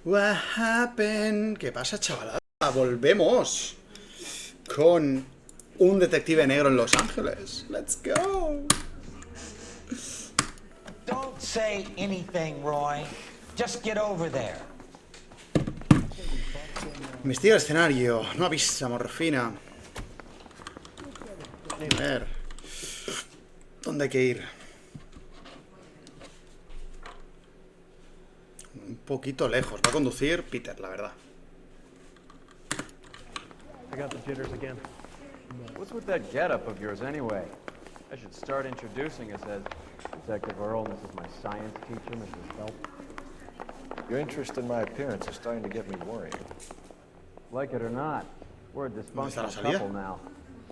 What happened? ¿Qué pasa, chavalada? Volvemos con un detective negro en Los Ángeles. Let's go. Don't say anything, Roy. Just get over there. Investiga el escenario. No avisa, morfina. A ver. ¿Dónde hay que ir? Un poquito lejos. Va a conducir Peter, la verdad. I got the jitters again. What's with that getup of yours anyway? I should start introducing us as Detective Earl, and this is my science teacher, Mrs. Phelps. Your interest in my appearance is starting to get me worried. Like it or not, we're a dysfunctional couple now.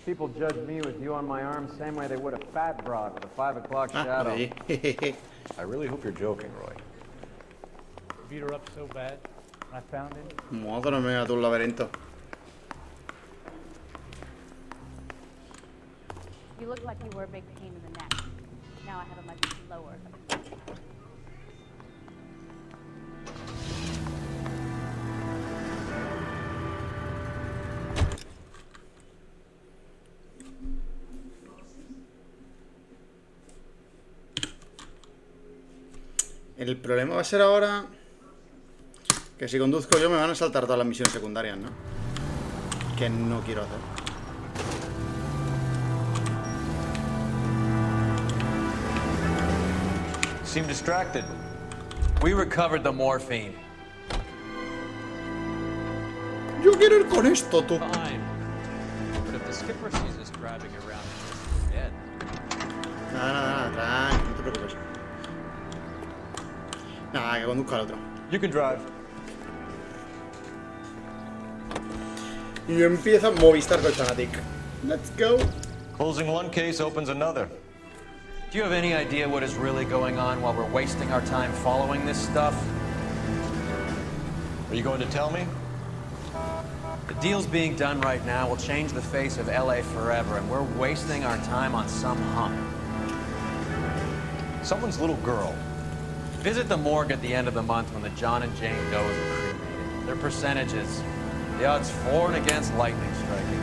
People judge me with you on my arm same way they would a fat broad with a 5 o'clock shadow. I really hope you're joking, Roy. Beat her up so bad when I found him. Madre mía, tu laberinto. You look like you were a big pain in the neck. Now I have a much lower. El problema va a ser ahora que si conduzco yo me van a saltar todas las misiones secundarias, ¿no? Que no quiero hacer. Seem distracted. We recovered the morphine. Yo quiero ir con esto, tú. Fine. But if the skipper sees us driving around, we're dead. Nada, tranqui, no te preocupes. Nada, que conduzca al otro. You can drive. Y empieza Movistar Colchonatic. Let's go. Closing one case opens another. Do you have any idea what is really going on while we're wasting our time following this stuff? Are you going to tell me? The deals being done right now will change the face of LA forever, and we're wasting our time on some hump. Someone's little girl. Visit the morgue at the end of the month when the John and Jane Does are cremated. Their percentages. The odds for and against lightning striking.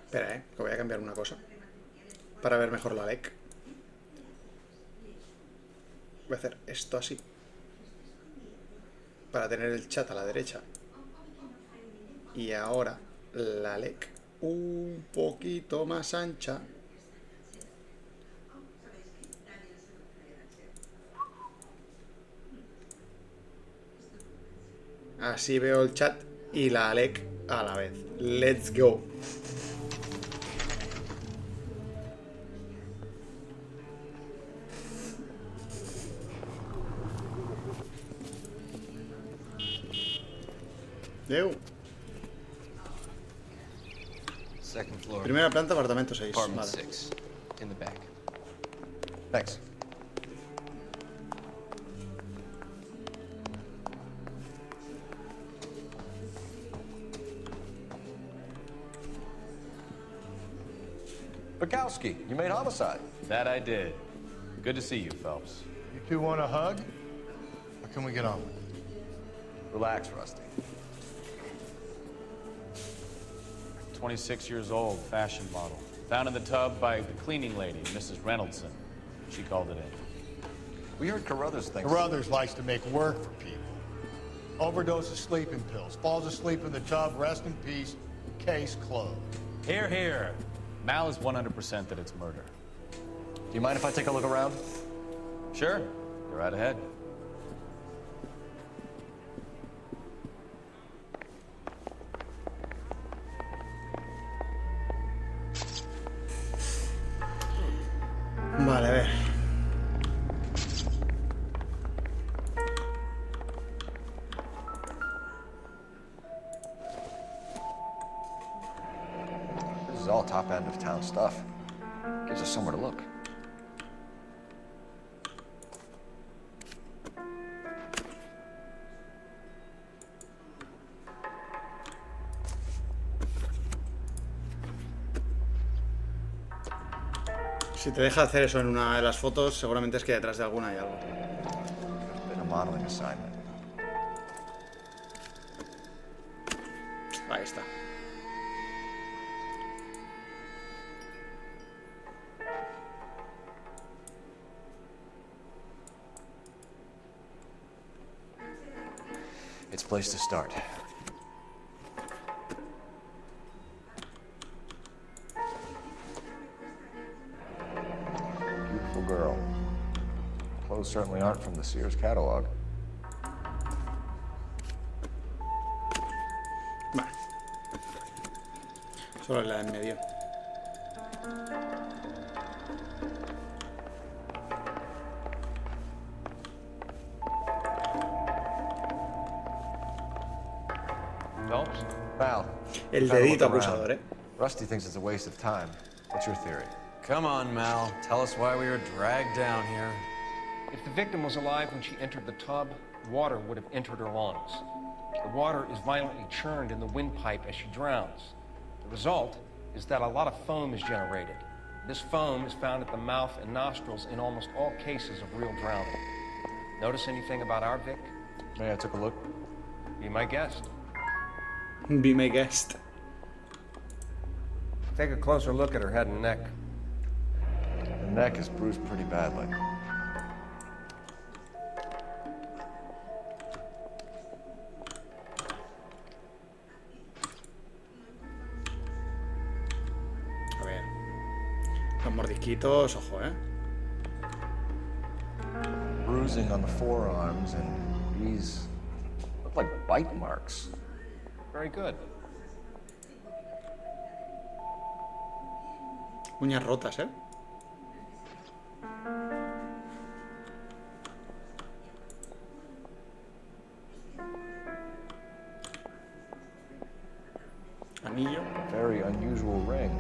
Espera, que voy a cambiar una cosa para ver mejor la LEC. Voy a hacer esto así para tener el chat a la derecha. Y ahora la LEC un poquito más ancha. Así veo el chat y la LEC a la vez. Let's go. Second floor. Primera planta, apartamento 6. Apartment Vale. 6. In the back. Thanks. Bukowski, you made homicide. That I did. Good to see you, Phelps. You two want a hug? Or can we get on? Relax, Rusty. 26 years old, fashion model. Found in the tub by the cleaning lady, Mrs. Reynoldson. She called it in. We heard Carruthers thinks... Carruthers likes to make work for people. Overdose of sleeping pills. Falls asleep in the tub. Rest in peace. Case closed. Here, here. Mal is 100% that it's murder. Do you mind if I take a look around? Sure. Go right ahead. Vale, a ver. This is all top end of town stuff. Gives us somewhere to look. Si te deja hacer eso en una de las fotos, seguramente es que detrás de alguna hay algo. Been a modeling assignment. Ahí está. It's a place to start. Beautiful girl. Clothes certainly aren't from the Sears catalog. Vale. Solo la en medio. Phelps? Val. El try to dedito look acusador, around. Rusty thinks it's a waste of time. What's your theory? Come on, Mal. Tell us why we were dragged down here. If the victim was alive when she entered the tub, water would have entered her lungs. The water is violently churned in the windpipe as she drowns. The result is that a lot of foam is generated. This foam is found at the mouth and nostrils in almost all cases of real drowning. Notice anything about our Vic? May I take a look? Be my guest. Be my guest. Take a closer look at her head and neck. The neck is bruised pretty badly. A ver. Los mordisquitos, ojo, Bruising on the forearms, and these look like bite marks. Very good. Uñas rotas, Anillo. Very unusual ring.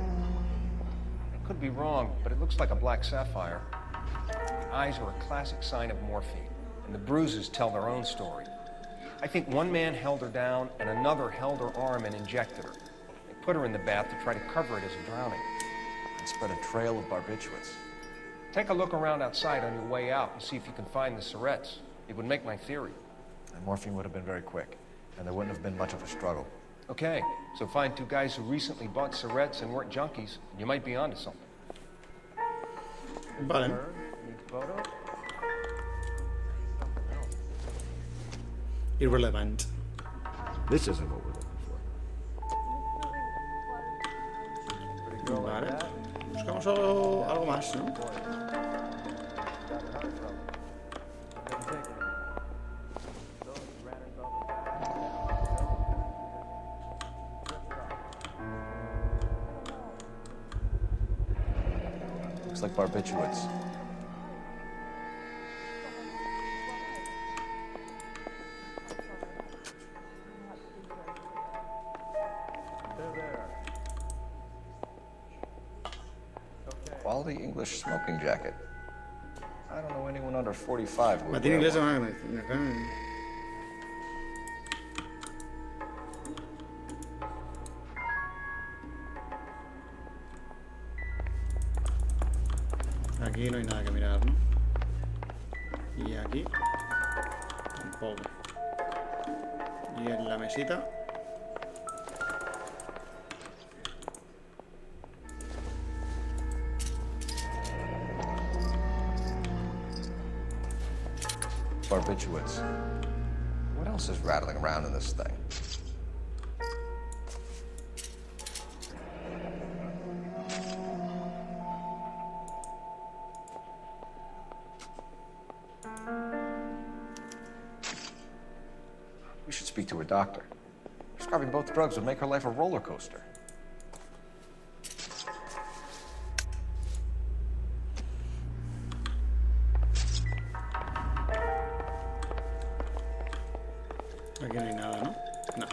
I could be wrong, but it looks like a black sapphire. The eyes are a classic sign of morphine, and the bruises tell their own story. I think one man held her down and another held her arm and injected her. They put her in the bath to try to cover it as a drowning. And spread a trail of barbiturates. Take a look around outside on your way out and see if you can find the syrettes. It would make my theory. And morphine would have been very quick, and there wouldn't have been much of a struggle. Okay, so find two guys who recently bought syrettes and weren't junkies, and you might be onto something. Vale. Irrelevant. This isn't what we're looking for. Vale. Buscamos algo más, ¿no? Looks like barbiturates. Quality English smoking jacket. I don't know anyone under 45 who would Latín wear inglés one. Aquí no hay nada que mirar, ¿no? Y aquí tampoco. Y en la mesita. Barbiturates. What else is rattling around in this thing? We should speak to her doctor. Prescribing both drugs would make her life a roller coaster. Aquí no hay nada, ¿no? No.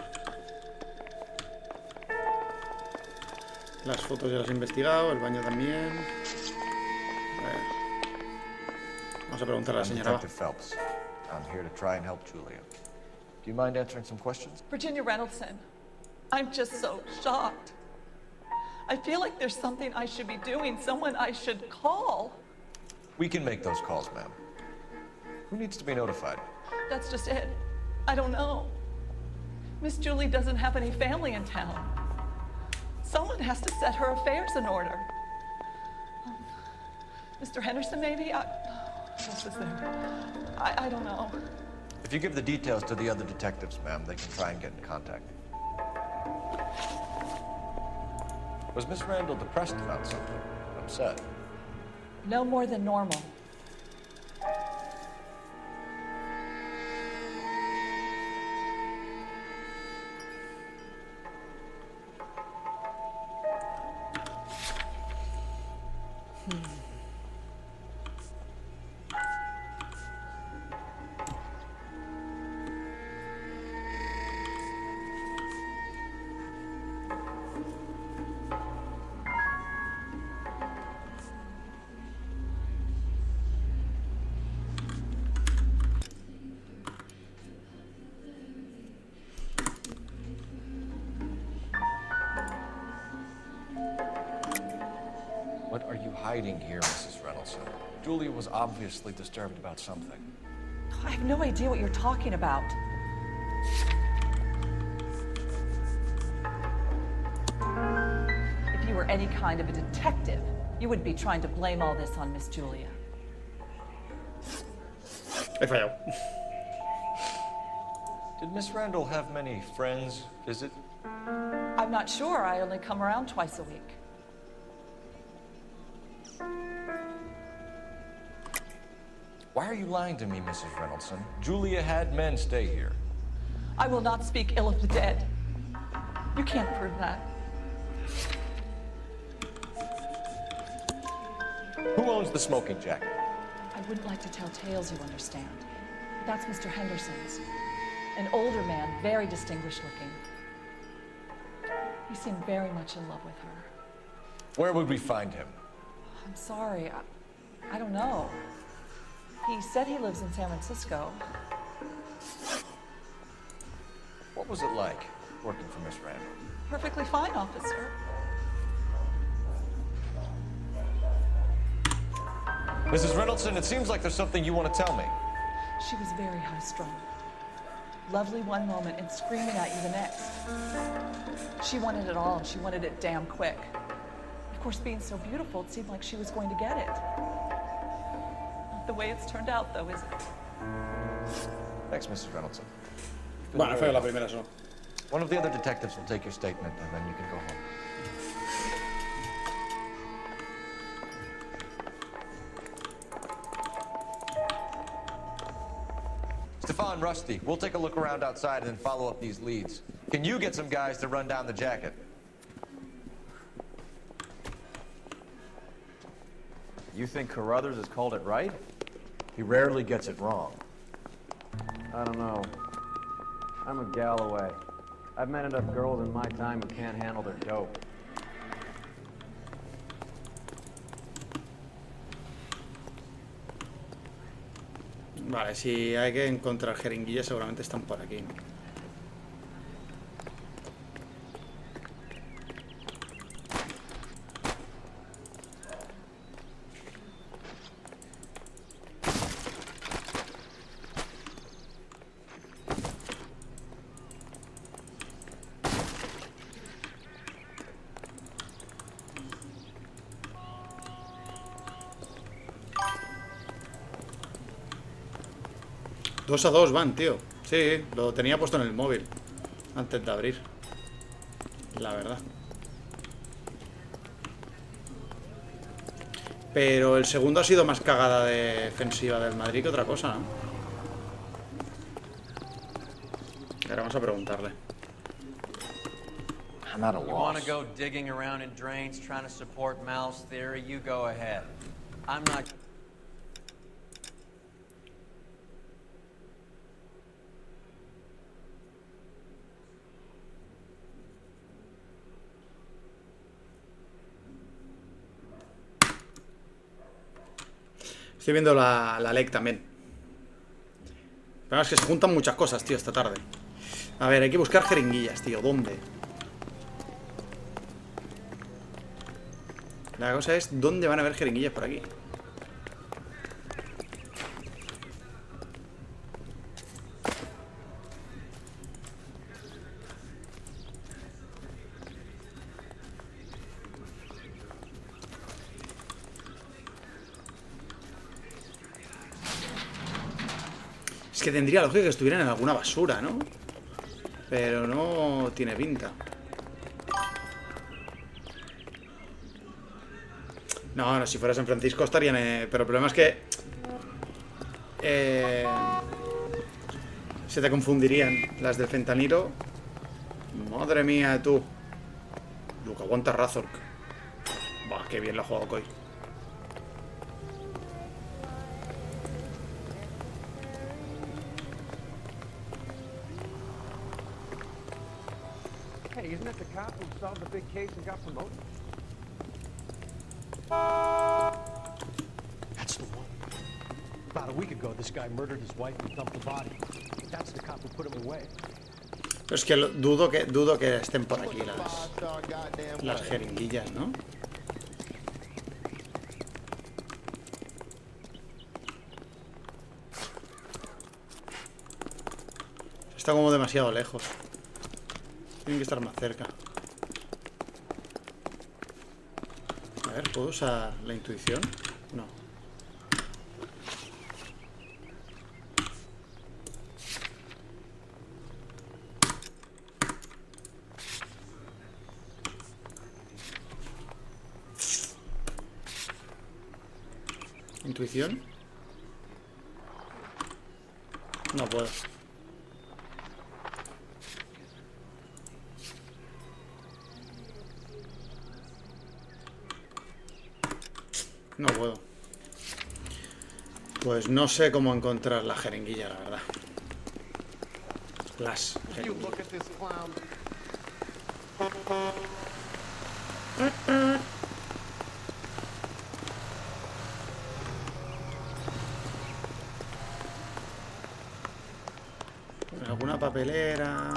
Las fotos ya las he investigado, el baño también. A ver. Vamos a preguntarle a la I'm señora. Detective Phelps. I'm here to try and help Julia. Do you mind answering some questions? Virginia Reynolds, I'm just so shocked. I feel like there's something I should be doing, someone I should call. We can make those calls, ma'am. Who needs to be notified? That's just it. I don't know. Miss Julie doesn't have any family in town. Someone has to set her affairs in order. Mr. Henderson, maybe? What's this there? I don't know. If you give the details to the other detectives, ma'am, they can try and get in contact. Was Miss Randall depressed about something? Upset? No more than normal. What are you hiding here, Mrs. Reynolds? Julia was obviously disturbed about something. I have no idea what you're talking about. If you were any kind of a detective, you would be trying to blame all this on Miss Julia. He fallado. Did Miss Randall have many friends visit? I'm not sure. I only come around twice a week. Why are you lying to me, Mrs. Reynoldson? Julia had men stay here. I will not speak ill of the dead. You can't prove that. Who owns the smoking jacket? I wouldn't like to tell tales, you understand. That's Mr. Henderson's. An older man, very distinguished looking. He seemed very much in love with her. Where would we find him? I'm sorry, I don't know. He said he lives in San Francisco. What was it like working for Miss Randall? Perfectly fine, officer. Mrs. Reynoldson, it seems like there's something you want to tell me. She was very high-strung. Lovely one moment and screaming at you the next. She wanted it all, and she wanted it damn quick. Of course, being so beautiful, it seemed like she was going to get it. Not the way it's turned out, though, is it? Thanks, Mrs. Reynoldson. Bueno, fue la primera solo. One of the other detectives will take your statement, and then you can go home. Stefan, Rusty, we'll take a look around outside and then follow up these leads. Can you get some guys to run down the jacket? You think Carruthers has called it right? He rarely gets it wrong. I don't know. I'm a Galloway. I've met enough girls in my time who can't handle their dope. Vale, si hay que encontrar jeringuillas seguramente están por aquí. Dos a dos van, tío. Sí, lo tenía puesto en el móvil antes de abrir. La verdad. Pero el segundo ha sido más cagada defensiva del Madrid que otra cosa, ¿no? Ahora vamos a preguntarle. I'm at a You loss. want to go digging around in drains trying to support Mal's theory? You go ahead. I'm not... Estoy viendo la LEC también. Pero es que se juntan muchas cosas, tío, esta tarde. A ver, hay que buscar jeringuillas, tío. ¿Dónde? La cosa es dónde van a haber jeringuillas por aquí. Es que tendría lógica que estuvieran en alguna basura, ¿no? Pero no tiene pinta. No, no, si fuera San Francisco estarían... pero el problema es que... se te confundirían las del fentanilo. Madre mía, tú. Luca, aguanta Razork. Buah, qué bien lo ha jugado Koi. Hey, isn't that the cop who solved the big case and got promoted? That's the one. About a week ago, this guy murdered his wife and dumped the body. That's the cop who put him away. Pero es que dudo que estén por aquí las jeringuillas, ¿no? Está como demasiado lejos. Tienen que estar más cerca. A ver, ¿puedo usar la intuición? No. ¿Intuición? No puedo. No puedo. Pues no sé cómo encontrar la jeringuilla, la verdad. Las jeringuillas. En alguna papelera.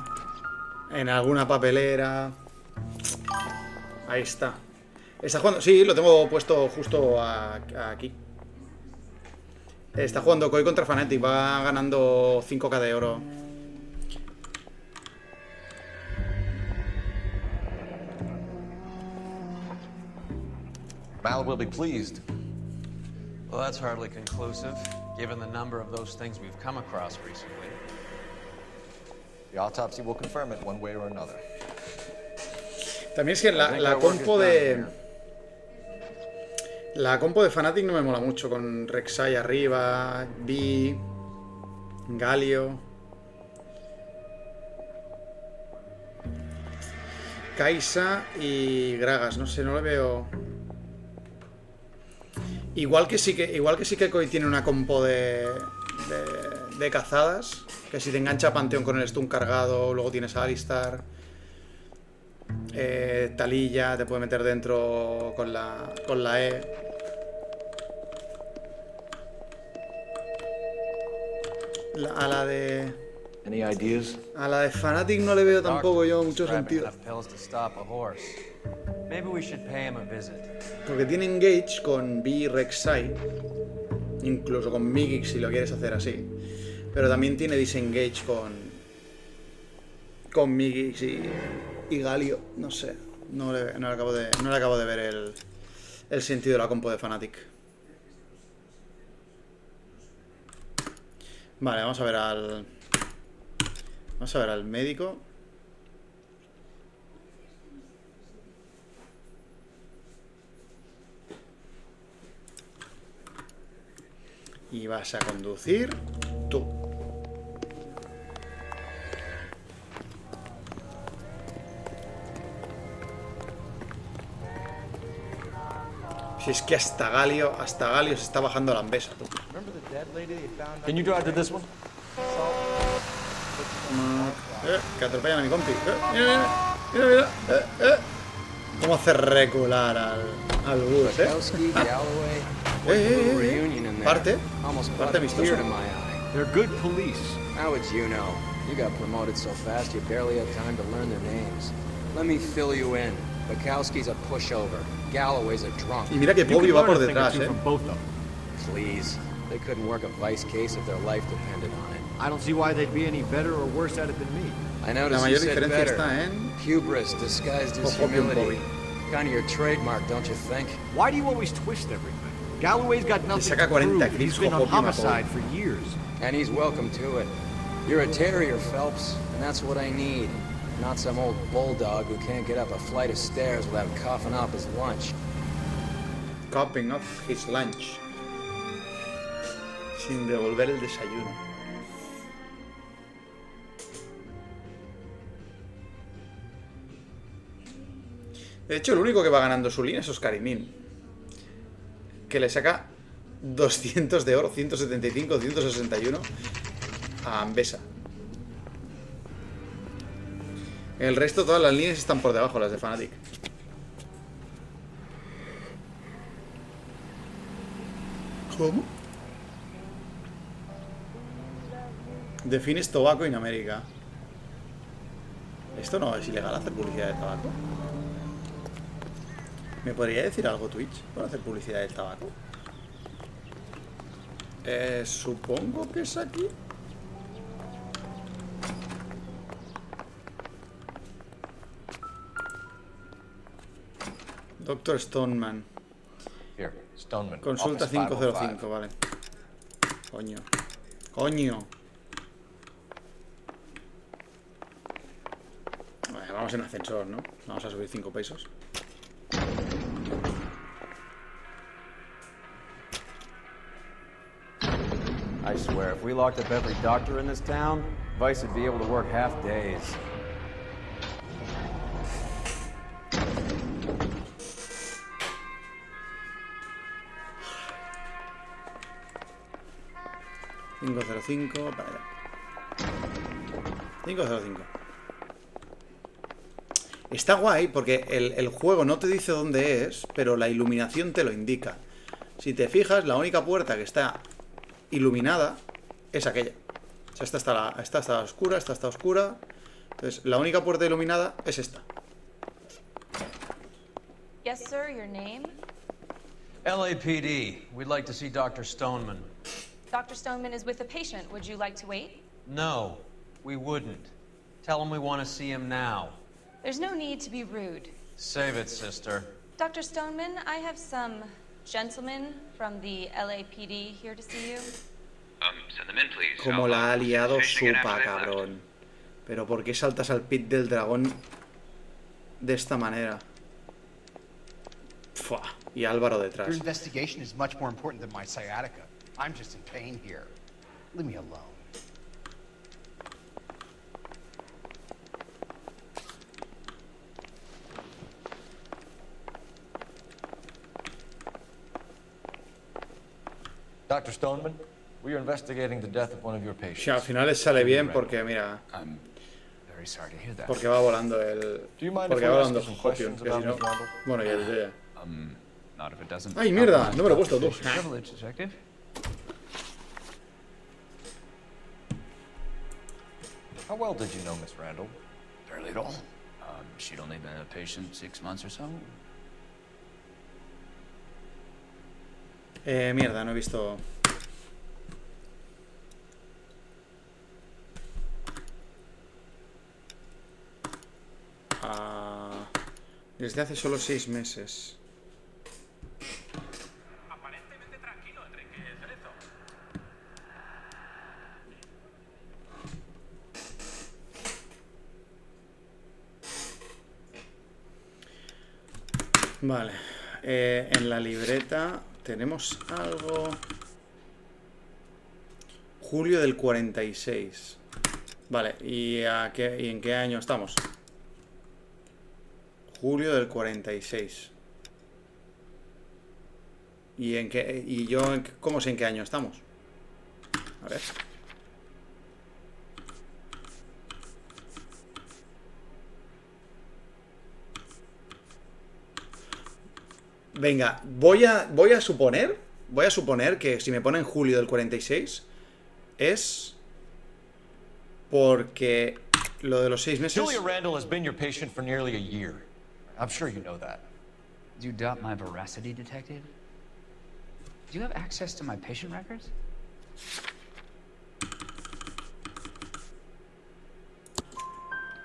En alguna papelera. Ahí está. Está jugando... Sí, lo tengo puesto justo aquí. Está jugando Koi contra Fnatic. Va ganando 5k de oro. Mal will be pleased. Well, that's hardly conclusive, given the number of those things we've come across recently. The autopsy will confirm it one way or another. También es que la compo de... La compo de Fnatic no me mola mucho, con Rek'Sai arriba, Vi, Galio, Kai'Sa y Gragas, no sé, no le veo... Igual que sí que Koi tiene una compo de cazadas, que si te engancha Panteón con el stun cargado, luego tienes a Alistar, Taliyah, te puede meter dentro con la E. A la de Fnatic no le veo tampoco yo mucho sentido. Porque tiene engage con Vi, Rek'Sai, incluso con Miggix si lo quieres hacer así. Pero también tiene disengage con Miggix y Galio. No sé, no le acabo de ver el sentido de la compo de Fnatic. Vale, vamos a ver al médico. Y vas a conducir tú. Si es que hasta Galio se está bajando la ambesa, tú. Can you drive to this one? Que atropellan a mi compi. Mira. ¿Cómo hace recular al bus, Parte vistoso. They're good police. How would you know? You got promoted so fast you barely had time to learn their names. Let me fill you in. Bukowski's a pushover. Galloway's a drunk. Y mira que Bobby va por detrás, Please. They couldn't work a vice case if their life depended on it. I don't see why they'd be any better or worse at it than me. I La noticed you mayor said diferencia better. está en Hubris disguised as Bobby and humility. Bobby. Kind of your trademark, don't you think? Why do you always twist everything? Galloway's got nothing saca to prove. 40 He's clips been con on Bobby and homicide Bobby. for years. And he's welcome to it. You're a terrier, Phelps, and that's what I need. Not some old bulldog who can't get up a flight of stairs without coughing up his lunch. Coughing up his lunch. Sin devolver el desayuno. De hecho, el único que va ganando su línea es Oscarimín, que le saca 200 de oro, 175, 161 a Ambesa. El resto, todas las líneas están por debajo, las de Fanatic. ¿Cómo? Defines tabaco en América. ¿Esto no es ilegal hacer publicidad de tabaco? ¿Me podría decir algo Twitch por hacer publicidad del tabaco? Supongo que es aquí. Doctor Stoneman. Here, Stoneman. Consulta Office 505, vale. Coño. Coño. Vale, vamos en ascensor, ¿no? Vamos a subir 5 pesos. I swear, if we locked up every doctor in this town, Vice would be able to work half days. $505, para allá. 505. Está guay porque el juego no te dice dónde es, pero la iluminación te lo indica. Si te fijas, la única puerta que está iluminada es aquella. O sea, esta está oscura, esta está oscura. Entonces, la única puerta iluminada es esta. Yes, sir, your name? LAPD. We'd like to see Dr. Stoneman. Dr. Stoneman is with a patient. Would you like to wait? No, we wouldn't. Tell him we want to see him now. There's no need to be rude. Save it, sister. Dr. Stoneman, I have some gentlemen from the LAPD here to see you. Send them in, please. Como la ha liado Supa, cabrón. Pero ¿por qué saltas al pit del dragón de esta manera? Fua. Y Álvaro detrás. Your investigation is much more important than my sciatica. I'm just in pain here. Leave me alone. Dr. Stoneman, we are investigating the death of one of your patients. Sí, al final les sale bien porque, mira... Very sorry to hear that. Porque va volando el... Porque va volando Hopium, que si no... Bueno, ya desde ya. Not if it doesn't. ¡Ay, mierda! No me lo he puesto tú. Privilege, detective. How well did you know Miss Randall? Barely at all. She'd only been a patient 6 months or so. Mierda, no he visto... Desde hace solo 6 meses. Aparentemente tranquilo, Enrique. Cerezo. Vale. En la libreta tenemos algo... Julio del 46. Vale, ¿y en qué año estamos? Julio del 46. ¿Cómo sé en qué año estamos? A ver. Venga, voy a suponer que si me ponen julio del 46 es porque lo de los 6 meses... Julia Randall has been your patient for nearly a year. I'm sure you know that. Do you doubt my veracity, detective? Do you have access to my patient records?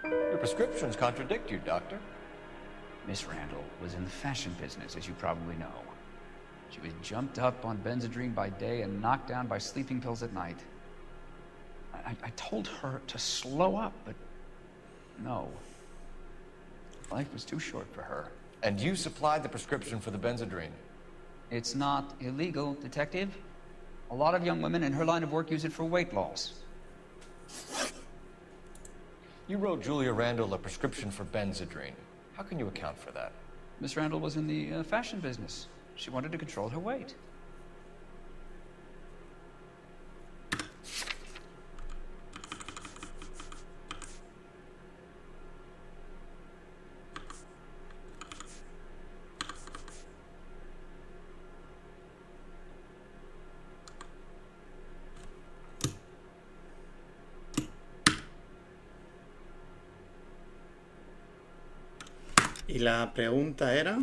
Your prescriptions contradict you, Doctor. Miss Randall was in the fashion business, as you probably know. She was jumped up on Benzedrine by day and knocked down by sleeping pills at night. I told her to slow up, but no. Life was too short for her. And you supplied the prescription for the Benzedrine? It's not illegal, detective. A lot of young women in her line of work use it for weight loss. You wrote Julia Randall a prescription for Benzedrine. How can you account for that? Miss Randall was in the fashion business. She wanted to control her weight. Y la pregunta era...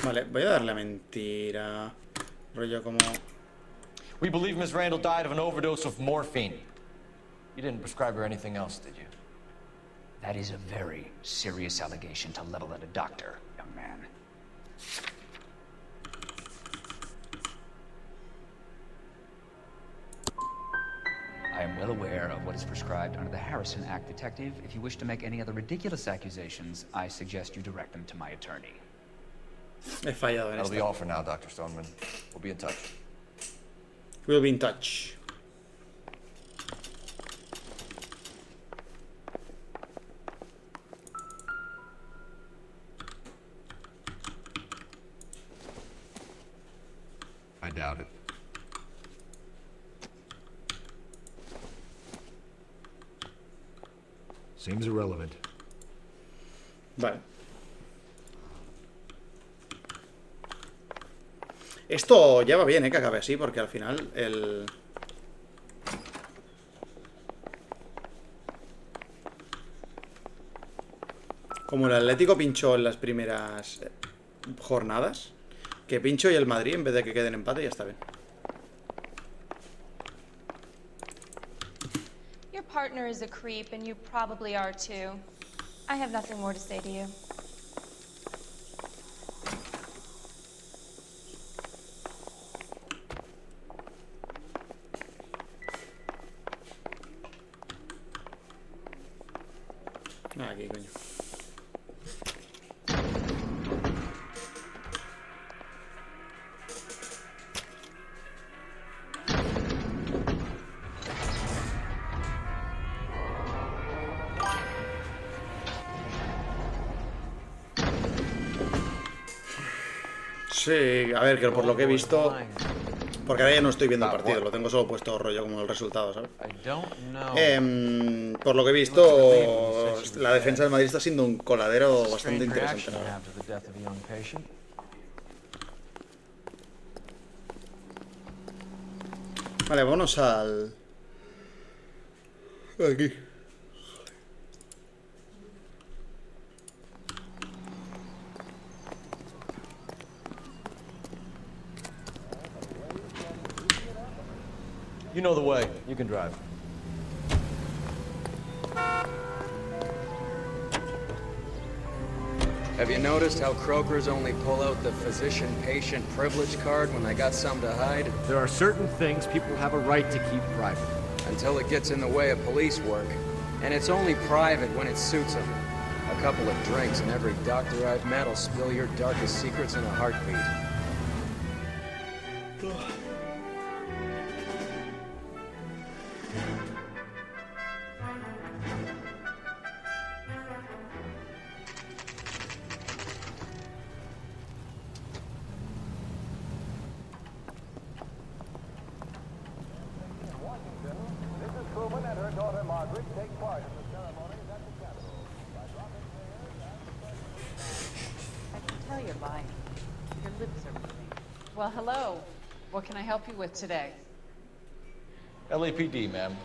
Vale, voy a darle mentira. Rollo como... We believe Miss Randall died of an overdose of morphine. You didn't prescribe her anything else, did you? That is a very serious allegation to level at a doctor, young man. I am well aware of what is prescribed under the Harrison Act, detective. If you wish to make any other ridiculous accusations, I suggest you direct them to my attorney. He fallado en That'll esta. be all for now, Dr. Stoneman. We'll be in touch. We'll be in touch. I doubt it. Seems irrelevant. Vale. Esto ya va bien, que acabe así, porque al final el... Como el Atlético pinchó en las primeras jornadas, que pincho y el Madrid, en vez de que queden empate, ya está bien. Your partner is a creep, and you probably are too. I have nothing more to say to you. Aquí, coño. Sí, a ver, que por lo que he visto... Porque ahora ya no estoy viendo el partido, lo tengo solo puesto rollo como el resultado, ¿sabes? Por lo que he visto, la defensa del Madrid está siendo un coladero bastante interesante, la verdad. Vale, vámonos al... Aquí. You know the way. You can drive. Have you noticed how Croakers only pull out the physician-patient privilege card when they got something to hide? There are certain things people have a right to keep private. Until it gets in the way of police work. And it's only private when it suits them. A couple of drinks and every doctor I've met will spill your darkest secrets in a heartbeat. You're lying. Your lips are moving. Well, hello. What can I help you with today? LAPD, ma'am.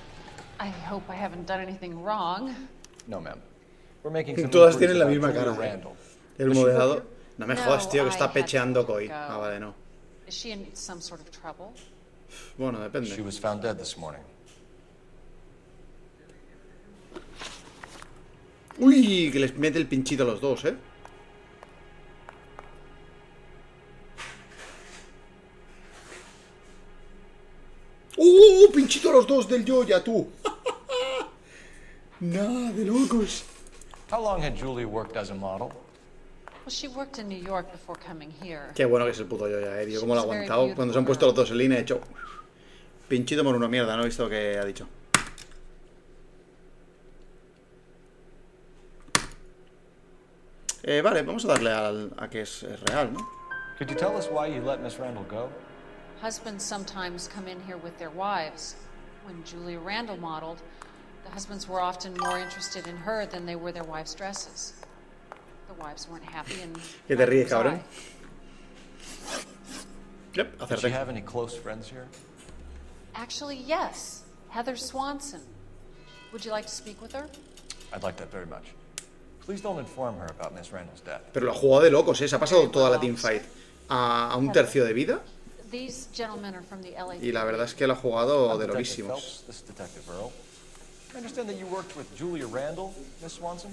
I hope I haven't done anything wrong. No, ma'am. We're making some Todas inquiries tienen la about misma Julia cara. Randall. El Was she modelado. with you? No me No, jodas, tío, que I está had to pecheando let her Koi. go. Ah, vale, no. Is she in some sort of trouble? Bueno, depende. She was found dead this morning. Uy, que les mete el pinchito a los dos, ¿eh? Pinchito a los dos del Yoya, tú. Nada de locos. How long had Julia worked as a model? Well, she worked in New York before coming here. Qué bueno que es el puto Yoya, tío. Cómo lo ha aguantado. Cuando se han puesto los dos en línea, he hecho... Pinchito por una mierda, no he visto qué ha dicho. Vale, vamos a darle a que es real, ¿no? Could you tell us why you let Miss Randall go? Husbands sometimes come in here with their wives. When Julia Randall modeled, the husbands were often more interested in her than they were their wives' dresses. The wives weren't happy and... Que te ríes, cabrón. Yep, Did she have any close friends here? Actually, yes. Heather Swanson. Would you like to speak with her? I'd like that very much. Please don't inform her about Miss Randall's death. Pero lo ha jugado de locos, ¿eh? Se ha pasado toda la teamfight a un tercio de vida. These gentlemen are from the LA. Y la verdad es que lo ha jugado I'm de Detective loquísimos. Phelps. This is Detective Earl. I understand that you worked with Julia Randall, Miss Swanson?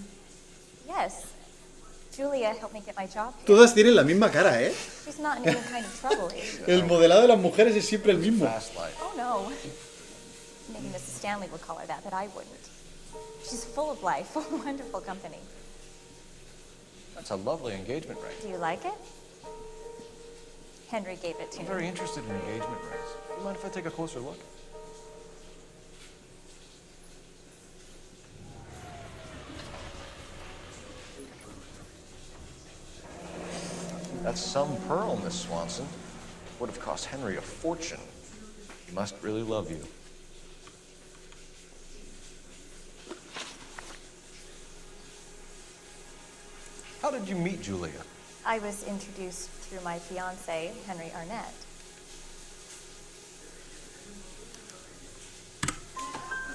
Yes. Julia helped me get my job here. Todas tienen la misma cara, ¿eh? She's not in any kind of trouble, is she? El modelado de las mujeres es siempre el mismo. Oh, no. Maybe Mrs. Stanley would call her that, but I wouldn't. She's full of life, wonderful company. That's a lovely engagement ring. Do you like it? Henry gave it to I'm me. very interested in engagement rings. Do you mind if I take a closer look? That's some pearl, Miss Swanson. Would have cost Henry a fortune. He must really love you. How did you meet Julia? I was introduced through my fiancé, Henry Arnett.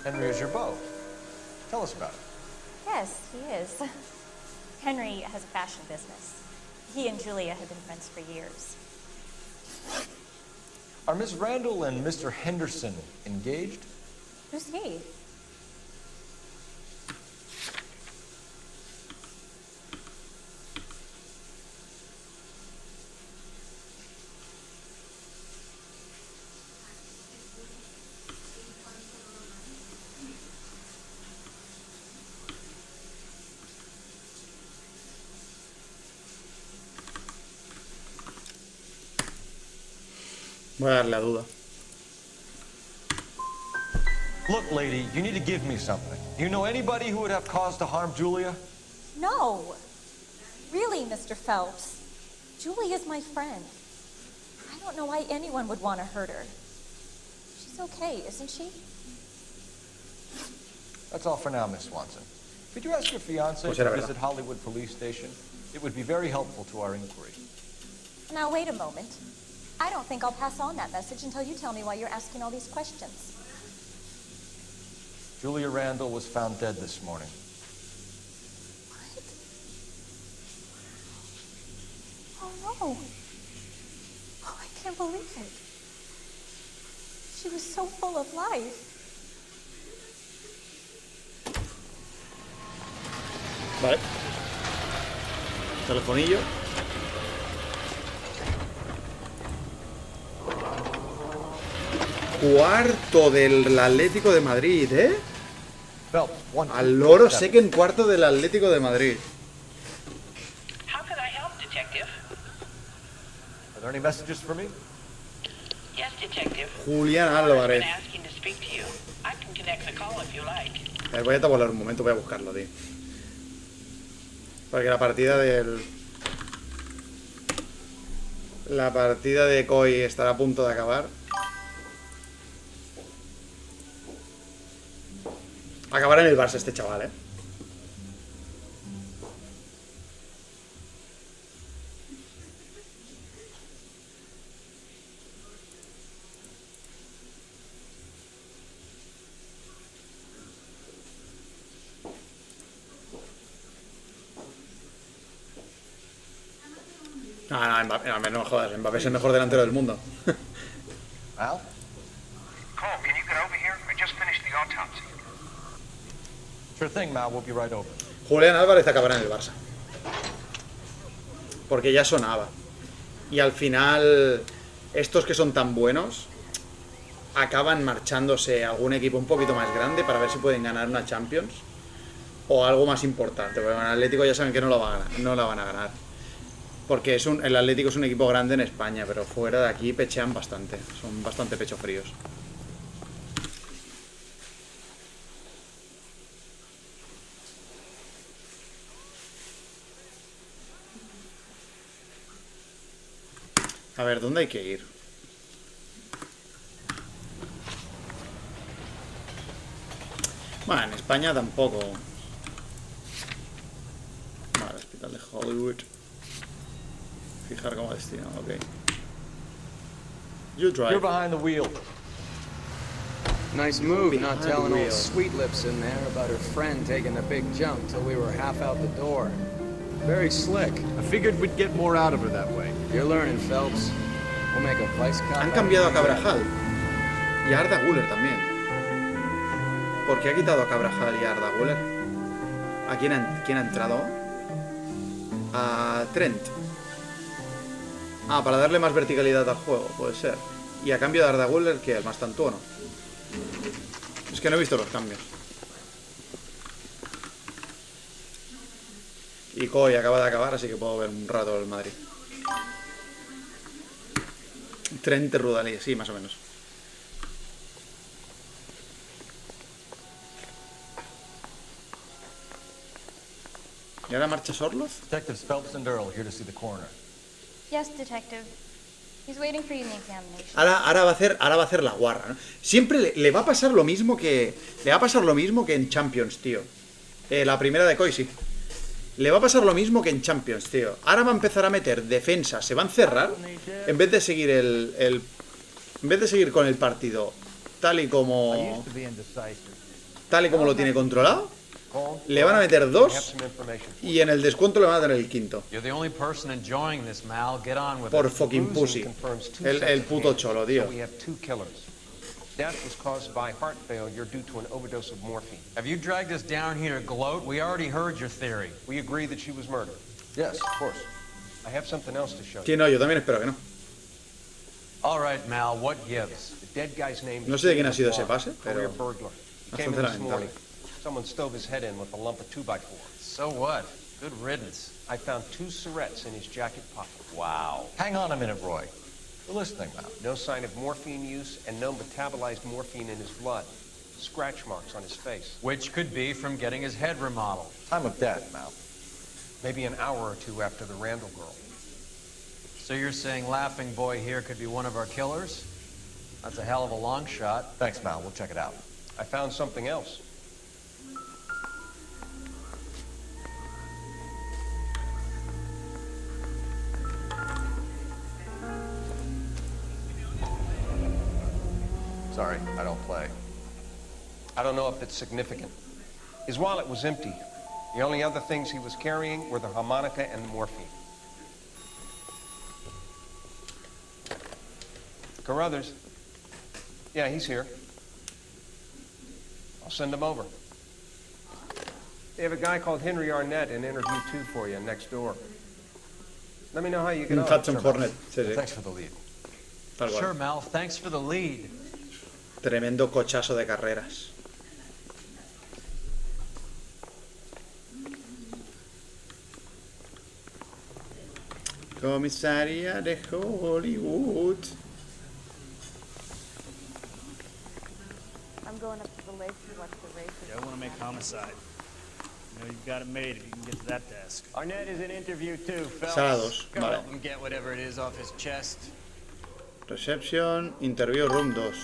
Henry is your beau. Tell us about it. Yes, he is. Henry has a fashion business. He and Julia have been friends for years. Are Miss Randall and Mr. Henderson engaged? Who's he? Voy a darle a duda. Look, lady, you need to give me something. Do you know anybody who would have cause to harm Julia? No. Really, Mr. Phelps. Julie is my friend. I don't know why anyone would want to hurt her. She's okay, isn't she? That's all for now, Miss Swanson. Could you ask your fiancé Pues to era verdad. visit Hollywood Police Station? It would be very helpful to our inquiry. Now, wait a moment. I don't think I'll pass on that message until you tell me why you're asking all these questions. Julia Randall was found dead this morning. Oh, no. Oh, I can't believe it. She was so full of life. Vale. Telefonillo. Cuarto del Atlético de Madrid, ¿eh? Al loro sé que en cuarto del Atlético de Madrid. How can I help, Detective? Are there any messages for me? Yes, Detective. Julián Laura's Álvarez. been asking to speak to you. I can connect the call if you like. A ver, voy a tabular un momento, voy a buscarlo, tío. Porque la partida del... La partida de Koi estará a punto de acabar. Acabará en el Barça este chaval, ¿eh? No, Mbappé, no me jodas. Mbappé es el mejor delantero del mundo. Al? Cole, can you get over here? I just finished the autopsy. Sure thing, Mal. We'll be right over. Julián Álvarez acabará en el Barça. Porque ya sonaba. Y al final, estos que son tan buenos acaban marchándose a algún equipo un poquito más grande para ver si pueden ganar una Champions o algo más importante. Porque el Atlético ya saben que no la van a ganar. Porque el Atlético es un equipo grande en España, pero fuera de aquí pechean bastante. Son bastante pecho fríos. A ver, ¿dónde hay que ir? Bueno, en España tampoco. Vale, hospital de Hollywood. Fijar como destino, ok. You drive. You're behind the wheel. Nice move not Behind the telling wheel. old Sweet Lips in there about her friend taking a big jump till we were half out the door. Very slick. I figured we'd get more out of her that way. You're learning, Phelps. We'll make a vice cop. Han cambiado a Cabrajal. Y a Arda Güler también. ¿Por qué ha quitado a Cabrajal y a Arda Güler? ¿A quién ha entrado? A Trent. Ah, para darle más verticalidad al juego, puede ser. Y a cambio de Arda Güler, ¿qué? ¿El más tantuono? Es que no he visto los cambios. Y Coy acaba de acabar, así que puedo ver un rato el Madrid. Trent Rudalí, sí, más o menos. ¿Y ahora marcha Sorloth? Detectives Phelps and Earl here to see the coroner. Yes, detective. He's waiting for you in the examination. Ahora va a hacer la guarra, ¿no? Siempre le va a pasar lo mismo que... Le va a pasar lo mismo que en Champions, tío. La primera de Coy, sí. Le va a pasar lo mismo que en Champions, tío. Ahora va a empezar a meter defensa. Se va a encerrar. En vez de seguir en vez de seguir con el partido tal y como lo tiene controlado, le van a meter 2 y en el descuento le van a dar el quinto. Por fucking pussy. El puto cholo, tío. Death was caused by heart failure due to an overdose of morphine. Have you dragged us down here to gloat? We already heard your theory. We agree that she was murdered. Yes, of course. I have something else to show you. Sí, no, yo también espero que no. All right, Mal, what gives? The dead guy's name No sé de quién ha sido ese pase, career pero burglar. He came bastante in this morning. lamentable. Someone stove his head in with a lump of 2x4. So what? Good riddance. I found 2 syrettes in his jacket pocket. Wow. Hang on a minute, Roy. We're listening now. No sign of morphine use and no metabolized morphine in his blood. Scratch marks on his face. Which could be from getting his head remodeled. Time of death, Mal. Maybe an hour or 2 after the Randall girl. So you're saying Laughing Boy here could be one of our killers? That's a hell of a long shot. Thanks, Mal. We'll check it out. I found something else. Sorry, I don't play. I don't know if it's significant. His wallet was empty. The only other things he was carrying were the harmonica and the morphine. Carruthers. Yeah, he's here. I'll send him over. They have a guy called Henry Arnett in interview 2 for you next door. Let me know how you get on. Hudson Hornet. Sí, sí. Thanks for the lead. Tal cual. Sure, Mal. Thanks for the lead. Tremendo cochazo de carreras. Comisaría de Hollywood. I'm going up to the lake to watch the races. Yeah, I want to make homicide. You know you've got it made if you can get to that desk. Arnett is in interview too, Phelps. Sábados, Go vale. help him get whatever it is off his chest. Reception, interview room 2.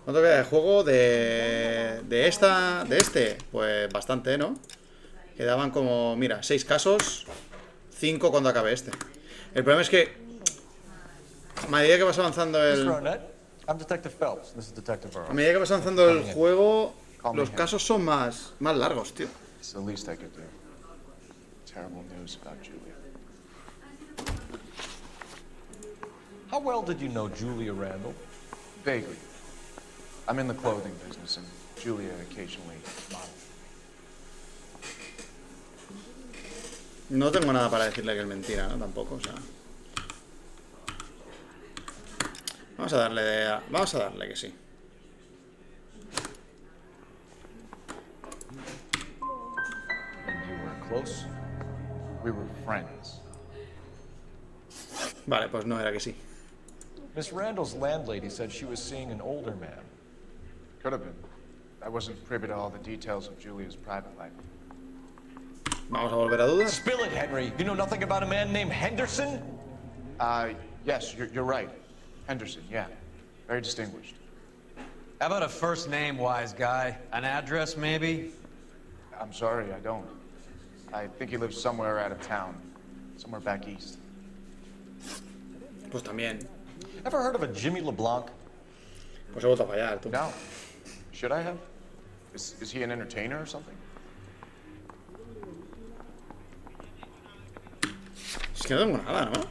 ¿Cuánto queda de juego de este? Pues bastante, ¿no? Quedaban como, mira, 6 casos, 5 cuando acabe este. El problema es que a medida que vas avanzando Mr. Arnett, I'm Detective Phelps. This is Detective Earl. a medida que vas avanzando el juego, los casos son más largos, tío. It's the least I could do. terrible news about Julia. How well did you know Julia Randall? Vaguely. I'm in the clothing business, and Julia occasionally models. No tengo nada para decirle que es mentira, ¿no? Tampoco, o sea... Vamos a darle que sí. And you were close? We were friends. Vale, pues no era que sí. Miss Randall's landlady said she was seeing an older man. Could have been. I wasn't privy to all the details of Julia's private life. Vamos a volver a dudar. Spill it, Henry. You know nothing about a man named Henderson? Yes, you're right. Henderson, yeah. Very distinguished. How about a first name, wise guy? An address, maybe? I'm sorry, I don't. I think he lives somewhere out of town. Somewhere back east. Pues también. Ever heard of a Jimmy LeBlanc? Pues he vuelto a fallar, tú. No. Should I have? Is he an entertainer or something? Es que no tengo nada, ¿no?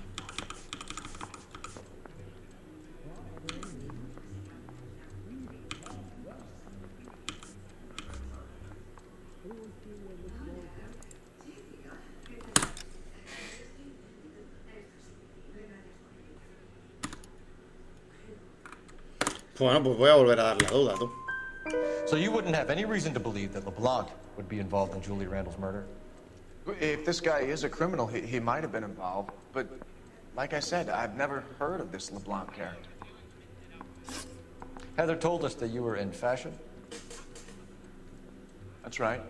Bueno, pues voy a volver a dar la duda, tú. So you wouldn't have any reason to believe that LeBlanc would be involved in Julie Randall's murder? If this guy is a criminal, he might have been involved. But like I said, I've never heard of this LeBlanc character. Heather told us that you were in fashion. That's right.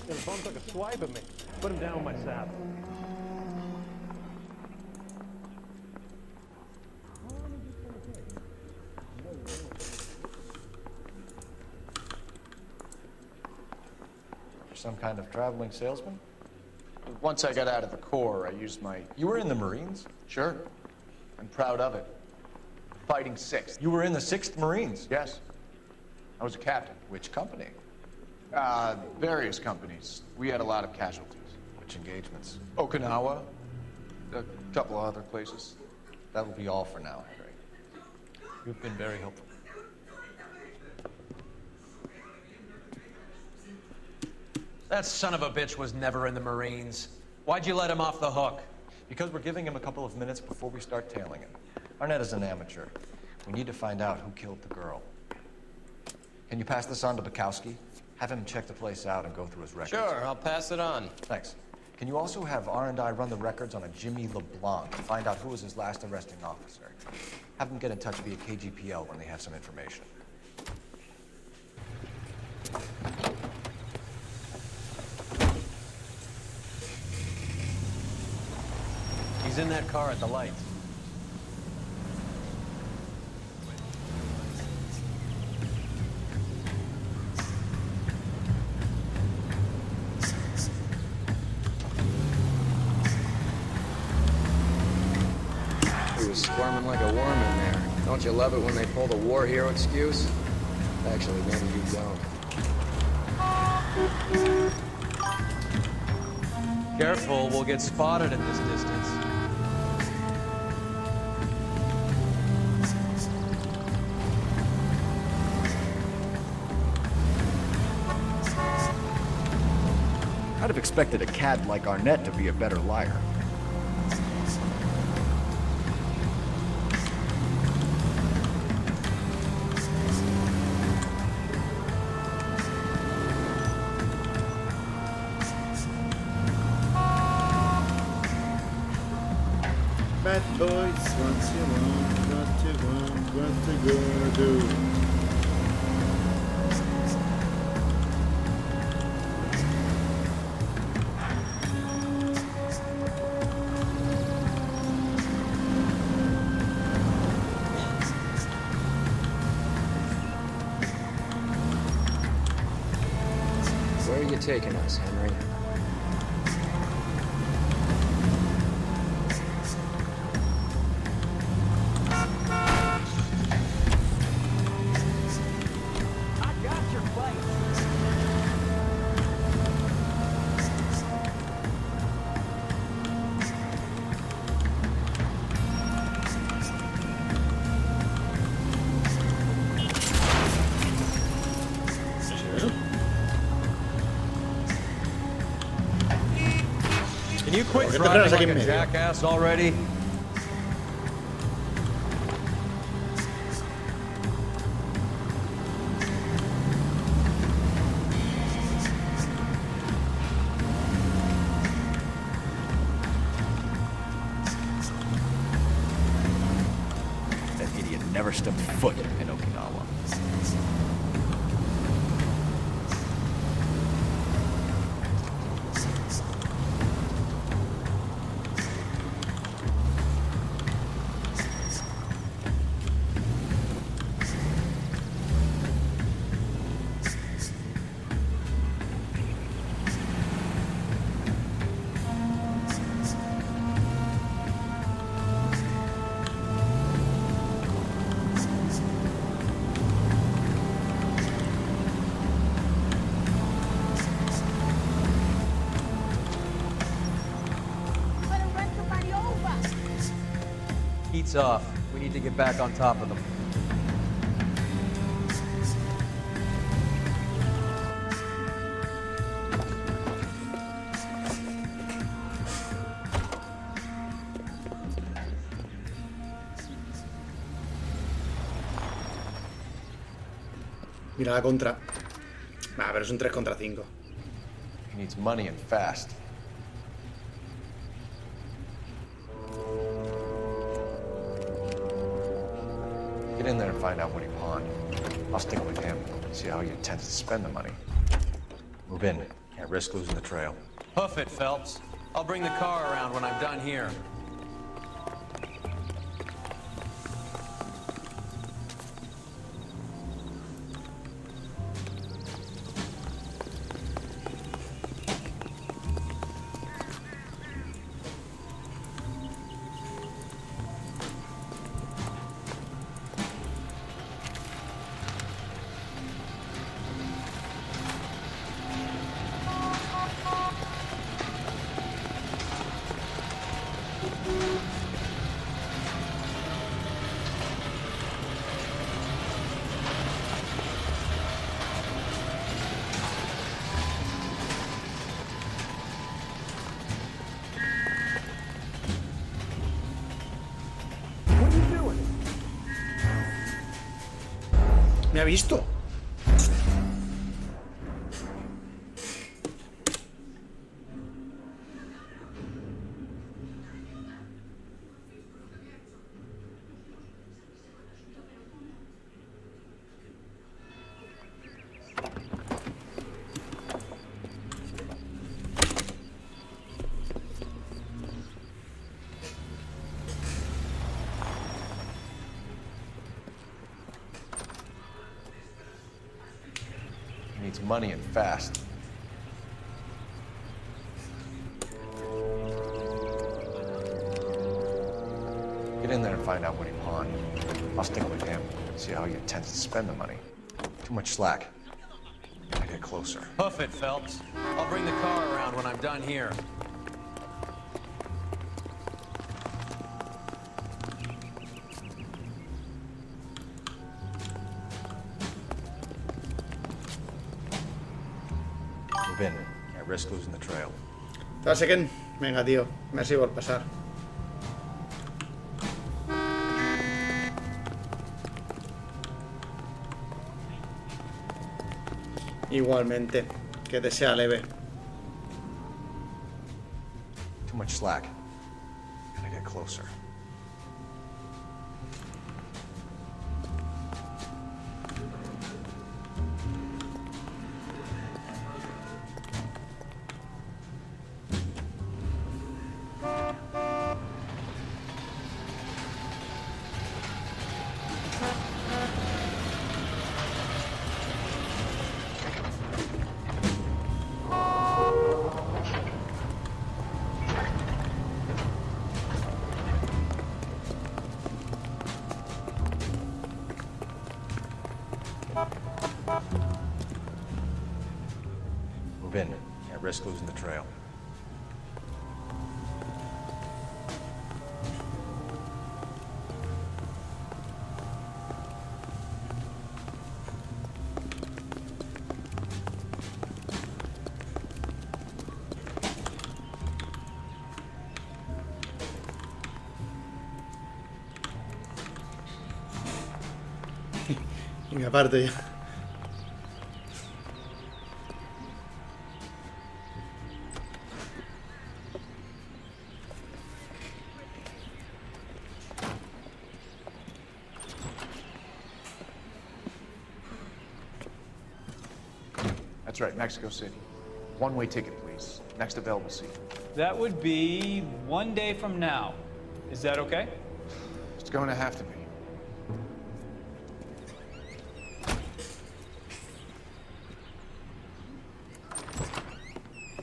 The bum took a swipe at me. Put him down with my saddle. Some kind of traveling salesman? Once I got out of the Corps, I used my... You were in the Marines? Sure. I'm proud of it. Fighting 6th. You were in the 6th Marines? Yes. I was a captain. Which company? Various companies. We had a lot of casualties. Which engagements? Okinawa. A couple of other places. That will be all for now, Henry. You've been very helpful. That son of a bitch was never in the Marines. Why'd you let him off the hook? Because we're giving him a couple of minutes before we start tailing him. Arnett is an amateur. We need to find out who killed the girl. Can you pass this on to Bukowski? Have him check the place out and go through his records. Sure, I'll pass it on. Thanks. Can you also have R&I run the records on a Jimmy LeBlanc and find out who was his last arresting officer? Have them get in touch via KGPL when they have some information. He's in that car at the lights. He was squirming like a worm in there. Don't you love it when they pull the war hero excuse? Actually, maybe you don't. Careful, we'll get spotted at this distance. I'd have expected a cad like Arnett to be a better liar. Bad boys, once you want, what you gonna do? Where are you taking us, Henry? Can you quit ¿Por qué te driving frenas aquí like en a medio? jackass already? That idiot never stepped foot in Okinawa. Heat's off. We need to get back on top of them. Mira la contra. Ah, pero es un 3 contra 5. He needs money and fast. Get in there and find out what he pawned. I'll stick with him, see how he intends to spend the money. Move in. Can't risk losing the trail. Hoof it, Phelps. I'll bring the car around when I'm done here. Me ha visto. Needs money and fast. Get in there and find out what he pawned. I'll stick with him, see how he intends to spend the money. Too much slack. Gotta get closer. Hoof it, Phelps. I'll bring the car around when I'm done here. Move in. Can't risk losing the trail. ¿Te vas, Seken? Venga, tío. Merci por pasar. Igualmente. Que te sea leve. Too much slack. Gotta get closer. Move in. Can't risk losing the trail. Y me aparto ya. That's right, Mexico City. One-way ticket, please. Next available seat. That would be 1 day from now. Is that okay? It's going to have to be.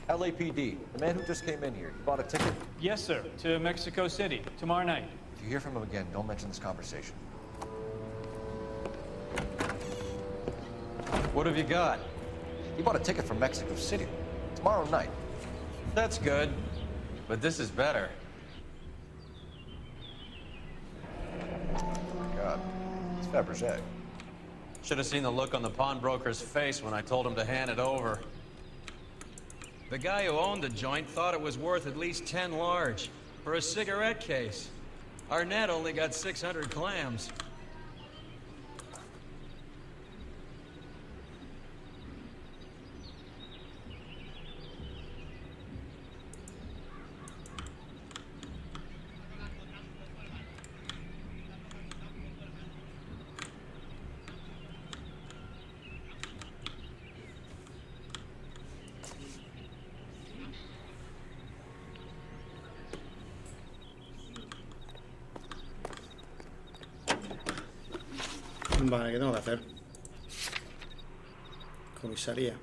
LAPD, the man who just came in here, he bought a ticket? Yes, sir. To Mexico City, tomorrow night. If you hear from him again, don't mention this conversation. What have you got? He bought a ticket from Mexico City. Tomorrow night. That's good. But this is better. Oh my God. It's Fabergé. Should have seen the look on the pawnbroker's face when I told him to hand it over. The guy who owned the joint thought it was worth at least 10 large for a cigarette case. Arnett only got 600 clams. Vale, ¿qué tengo que hacer? Comisaría.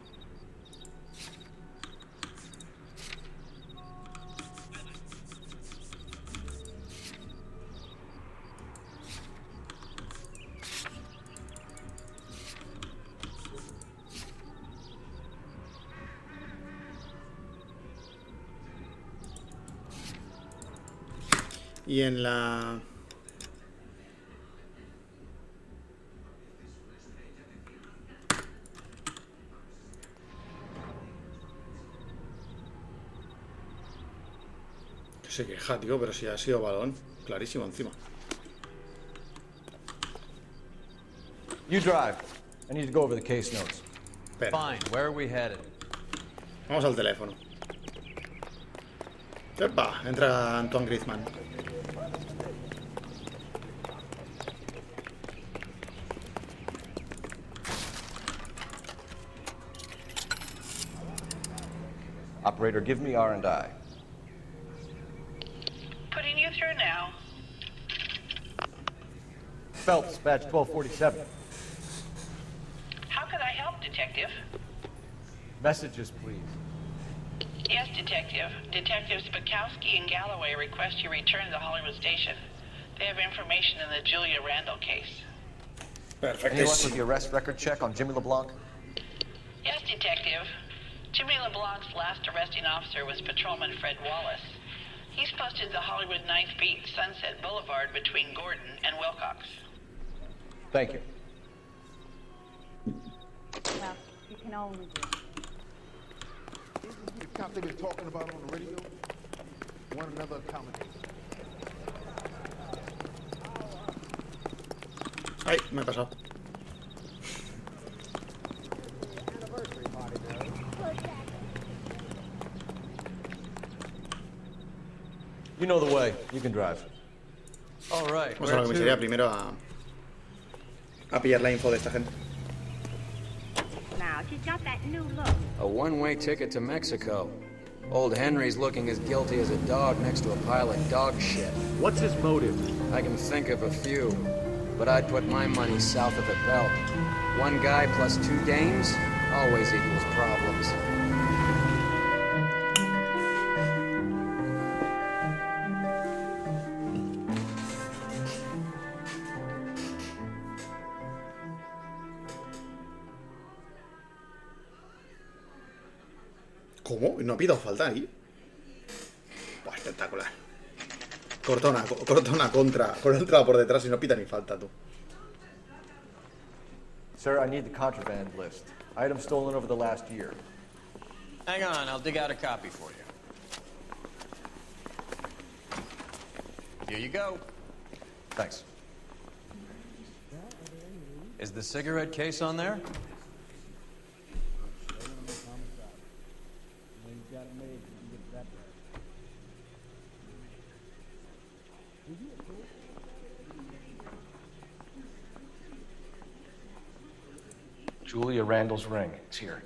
Y en la... Se queja, tío, pero si ha sido balón. Clarísimo encima. You drive. I need to go over the case notes. Espera. Fine, where are we headed? Vamos al teléfono. ¡Epa! Entra Antoine Griezmann. Operator, give me R&I. Putting you through now. Phelps, badge 1247. How could I help, Detective? Messages, please. Yes, Detective. Detectives Bukowski and Galloway request you return to Hollywood Station. They have information in the Julia Randall case. Any luck with the arrest record check on Jimmy LeBlanc? Yes, Detective. Jimmy LeBlanc's last arresting officer was Patrolman Fred Wallace. He's posted to Hollywood 9th Beat, Sunset Boulevard between Gordon and Wilcox. Thank you. Well, you can only do. Isn't the cop they've been talking about on the radio? One another accommodation. Ay, me he pasado. You know the way. You can drive. All right. Vamos a la comisaría primero a pillar la info de esta gente. Now, she's got that new look. A one-way ticket to Mexico. Old Henry's looking as guilty as a dog next to a pile of dog shit. What's his motive? I can think of a few, but I'd put my money south of the belt. One guy plus two dames always equals problems. ¿Cómo? ¿No ha pedido falta ahí? Buah, espectacular. Corta una contra por detrás y no pita ni falta, tú. Sir, I need the contraband list. Items stolen over the last year. Hang on, I'll dig out a copy for you. Here you go. Thanks. Is the cigarette case on there? Julia Randall's ring. It's here.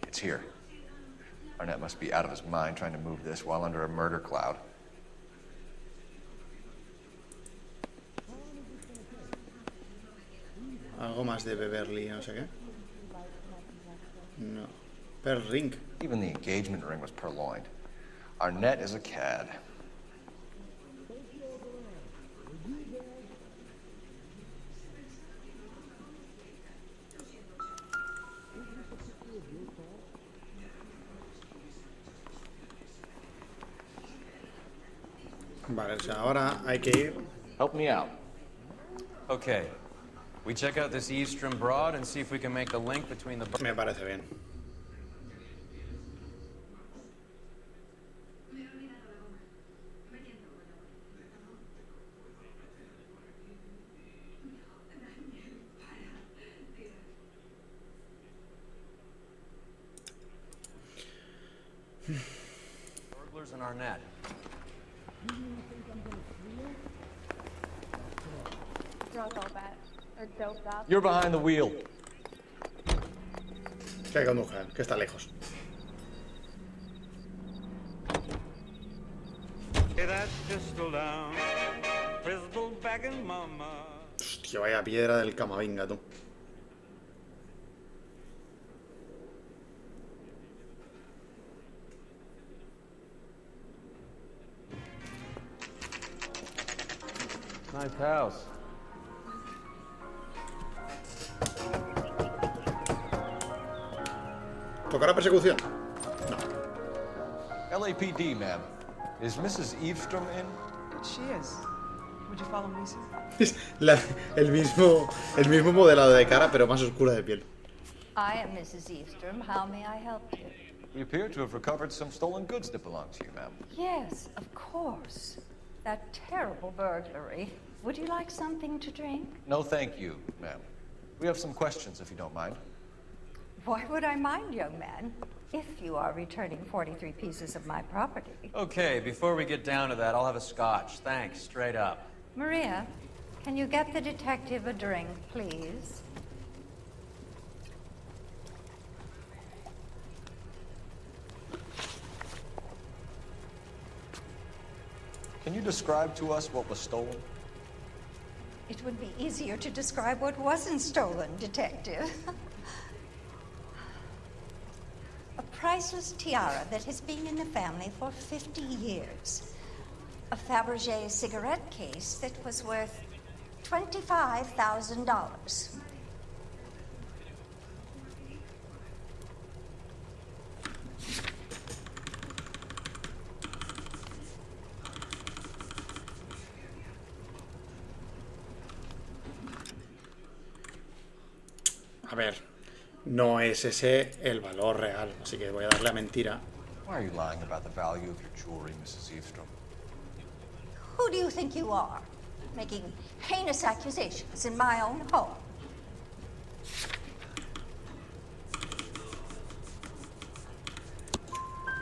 It's here. Arnett must be out of his mind trying to move this while under a murder cloud. Algo más de Beverly, no sé qué. No. Pearl ring. Even the engagement ring was purloined. Arnett is a cad. Vale, o sea, ahora hay que ir. Help me out. Okay. We check out this eavesdrom broad and see if we can make the link between the... Me parece bien. Burglars in Arnett. You're behind the wheel. Que condujan, que está lejos. Hostia, vaya piedra del Camavinga, tú. Nice house. ¿Tocará persecución? LAPD, ma'am. Is Mrs. Eavesdrom in? She is. Would you follow me, sir? Es el mismo modelado de cara, pero más oscura de piel. I am Mrs. Eavesdrom. How may I help you? We appear to have recovered some stolen goods that belong to you, ma'am. Yes, of course. That terrible burglary. Would you like something to drink? No, thank you, ma'am. We have some questions, if you don't mind. Why would I mind, young man, if you are returning 43 pieces of my property? Okay, before we get down to that, I'll have a scotch. Thanks, straight up. Maria, can you get the detective a drink, please? Can you describe to us what was stolen? It would be easier to describe what wasn't stolen, detective. A priceless tiara that has been in the family for 50 years. A Fabergé cigarette case that was worth $25,000. A ver, no es ese el valor real, así que voy a darle a mentira. Why are you lying about the value of your jewelry, Mrs. Eavesdrom? Who do you think you are, making heinous accusations in my own home?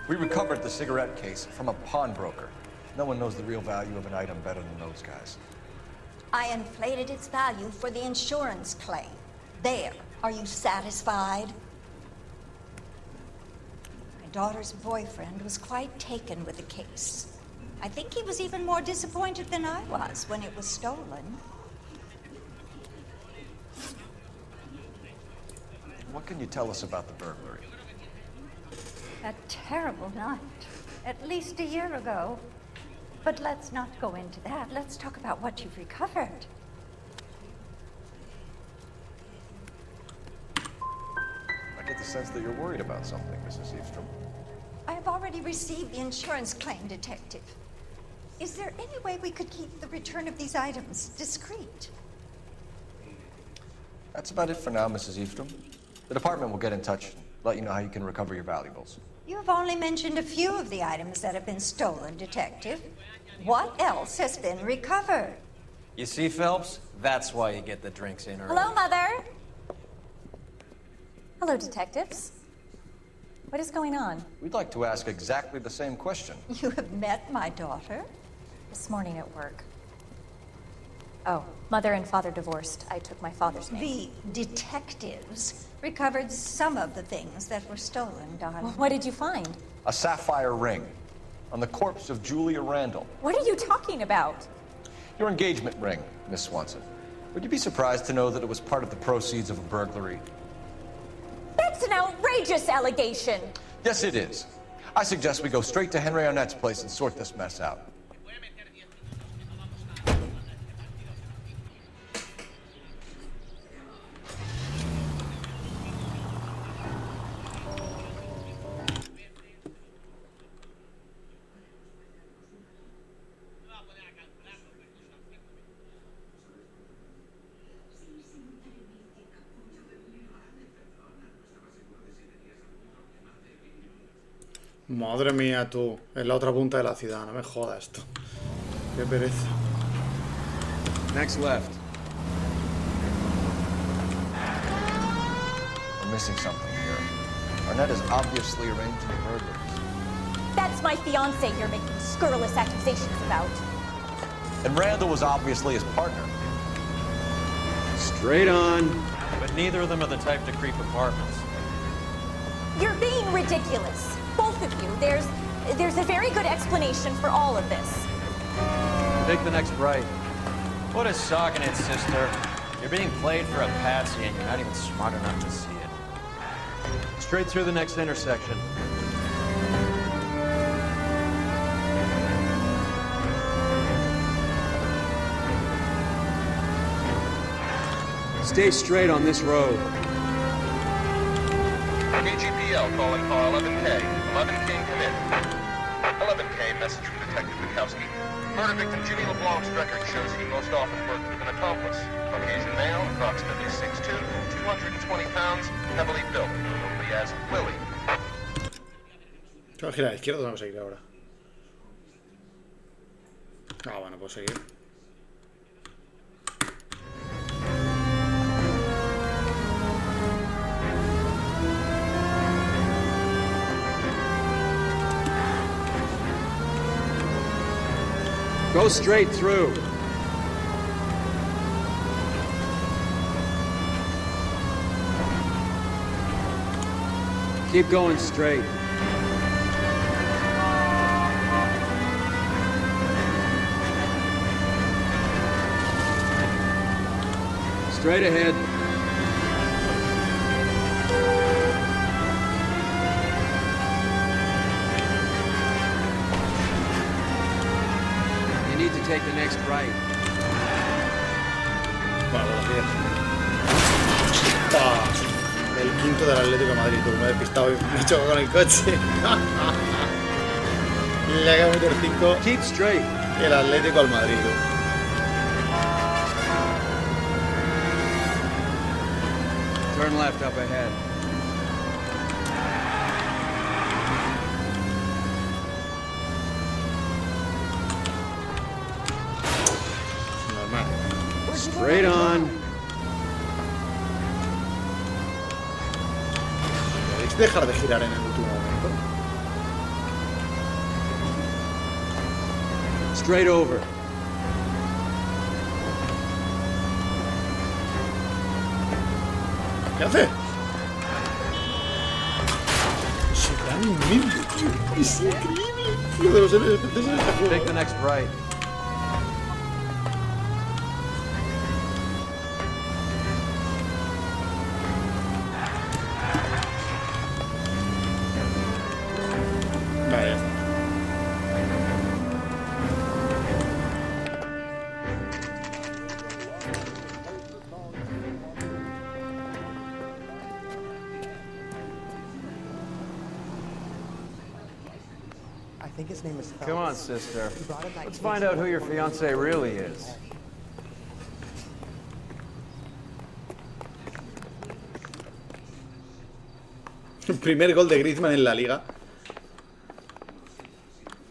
We recovered the cigarette case from a pawnbroker. No one knows the real value of an item better than those guys. I inflated its value for the insurance claim. There. Are you satisfied? My daughter's boyfriend was quite taken with the case. I think he was even more disappointed than I was when it was stolen. What can you tell us about the burglary? A terrible night. At least a year ago. But let's not go into that. Let's talk about what you've recovered. I get the sense that you're worried about something, Mrs. Eavesdrom. I have already received the insurance claim, Detective. Is there any way we could keep the return of these items discreet? That's about it for now, Mrs. Eavesdrom. The department will get in touch and let you know how you can recover your valuables. You have only mentioned a few of the items that have been stolen, Detective. What else has been recovered? You see, Phelps? That's why you get the drinks in early. Hello, Mother. Hello, detectives. What is going on? We'd like to ask exactly the same question. You have met my daughter? This morning at work. Oh, mother and father divorced. I took my father's name. The detectives recovered some of the things that were stolen, darling. Well, what did you find? A sapphire ring on the corpse of Julia Randall. What are you talking about? Your engagement ring, Miss Swanson. Would you be surprised to know that it was part of the proceeds of a burglary? That's an outrageous allegation. Yes, it is. I suggest we go straight to Henry Arnett's place and sort this mess out. Madre mía, tú. En la otra punta de la ciudad. No me jodas esto. Qué pereza. Next left. We're missing something here. Arnett is obviously arranging burglaries. That's my fiancé you're making scurrilous accusations about. And Randall was obviously his partner. Straight on. But neither of them are the type to creep apartments. You're being ridiculous. Both of you. There's a very good explanation for all of this. Take the next right. What is socking it, sister? You're being played for a patsy and you're not even smart enough to see it. Straight through the next intersection. Stay straight on this road. KGPL calling car 11K. 11K come in. 11K, message from Detective Bukowski. Murder victim Jimmy LeBlanc's record shows he most often worked with an accomplice. Caucasian male, approximately 6'2", 220 pounds, heavily built. Nobody as Willie. ¿Tengo que girar a la izquierda o tengo que seguir ahora? Ah, bueno, puedo seguir. Go straight through. Keep going straight. Straight ahead. Take the next right. Bueno, buenos días. El quinto del Atlético de Madrid. Tú, me he despistado y me he chocado con el coche. Le acabo de meter 5. Keep straight. El Atlético al Madrid. Turn left up ahead. Straight on. ¿Podéis dejar de girar en el último momento? Straight over. ¿Qué hace? Es increíble, tío. Es increíble. Lo de los NPCs en este juego. Take the next right. Come on, sister. Let's find out who your fiancé really is. Primer gol de Griezmann en la liga.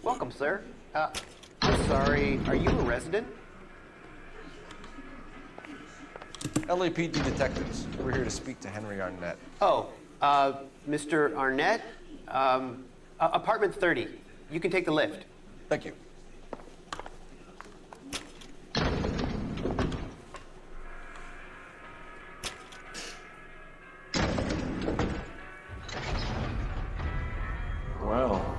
Welcome, sir. I'm sorry, are you a resident? LAPD detectives. We're here to speak to Henry Arnett. Oh, Mr. Arnett? Apartment 30. You can take the lift. Thank you. Well,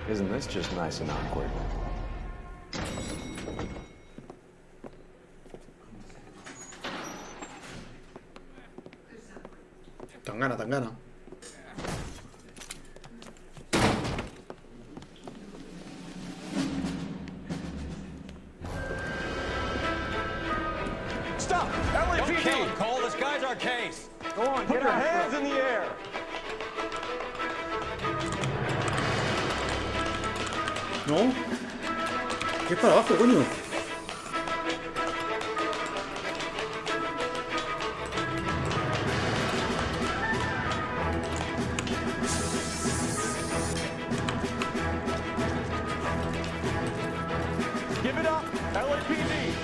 isn't this just nice and awkward? Tangana, tangana. Stop! LAPD! Don't kill him, Cole. This guy's our case. Go on, put your hands in the air. No. ¿Qué es para abajo, coño? Give it up, LAPD!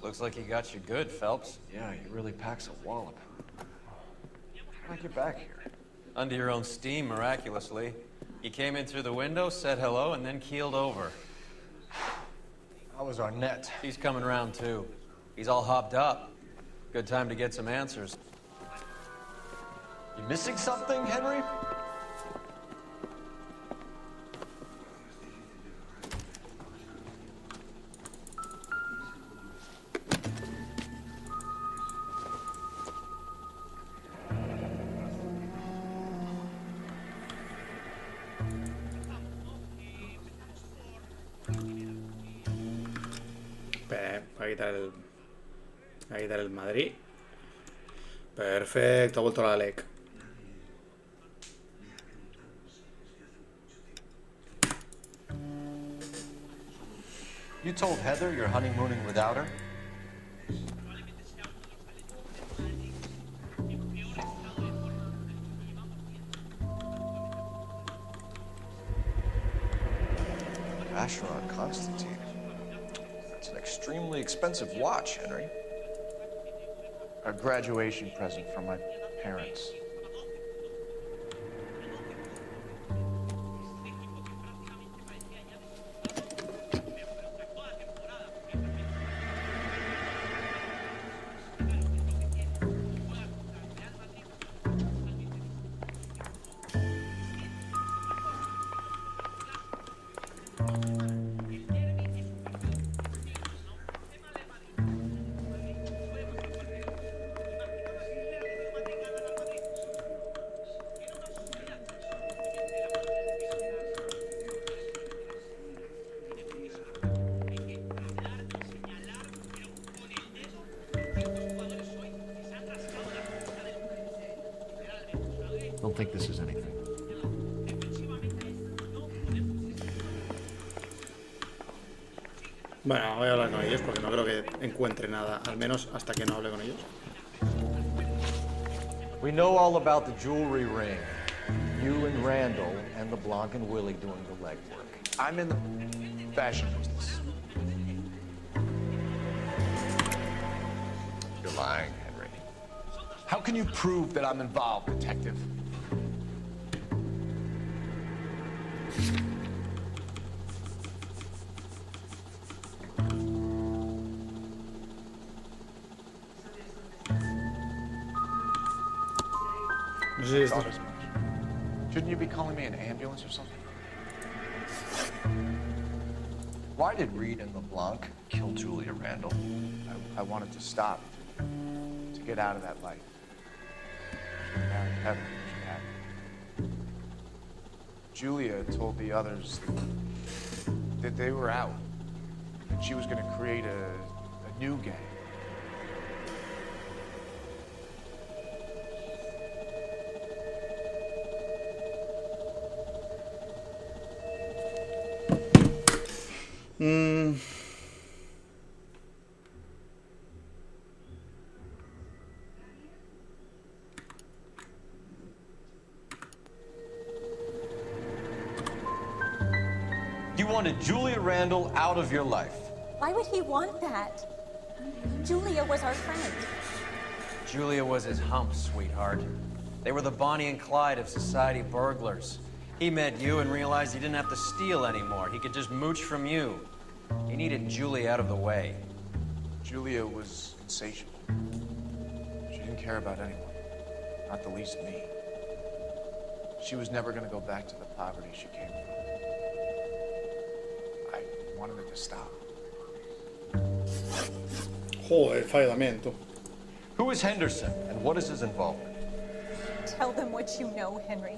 Looks like he got you good, Phelps. Yeah, he really packs a wallop. How'd I get back here? Under your own steam, miraculously. He came in through the window, said hello, and then keeled over. How was Arnett? He's coming round, too. He's all hopped up. Good time to get some answers. You missing something, Henry? Voy a quitar el Madrid. Perfecto, ha vuelto la LEC. You told Heather you're honeymooning without her? Asheron Constantine. It's an extremely expensive watch, Henry. A graduation present from my parents. Don't think this is anything. Bueno, voy a hablar con ellos porque no creo que encuentre nada, al menos hasta que no hable con ellos. We know all about the jewelry ring. You and Randall and LeBlanc and Willie doing the legwork. I'm in the fashion business. You're lying, Henry. How can you prove that I'm involved, detective? I thought as much. Shouldn't you be calling me an ambulance or something? Why did Reed and LeBlanc kill Julia Randall? I wanted to stop, to get out of that life. She married Heather. Julia told the others that they were out. That she was going to create a new gang. You wanted Julia Randall out of your life. Why would he want that? Julia was our friend. Julia was his hump, sweetheart. They were the Bonnie and Clyde of society burglars. He met you and realized he didn't have to steal anymore. He could just mooch from you. He needed Julia out of the way. Julia was insatiable. She didn't care about anyone, not the least me. She was never going to go back to the poverty she came from. I wanted it to stop. Joder, fallamento. Who is Henderson, and what is his involvement? Tell them what you know, Henry.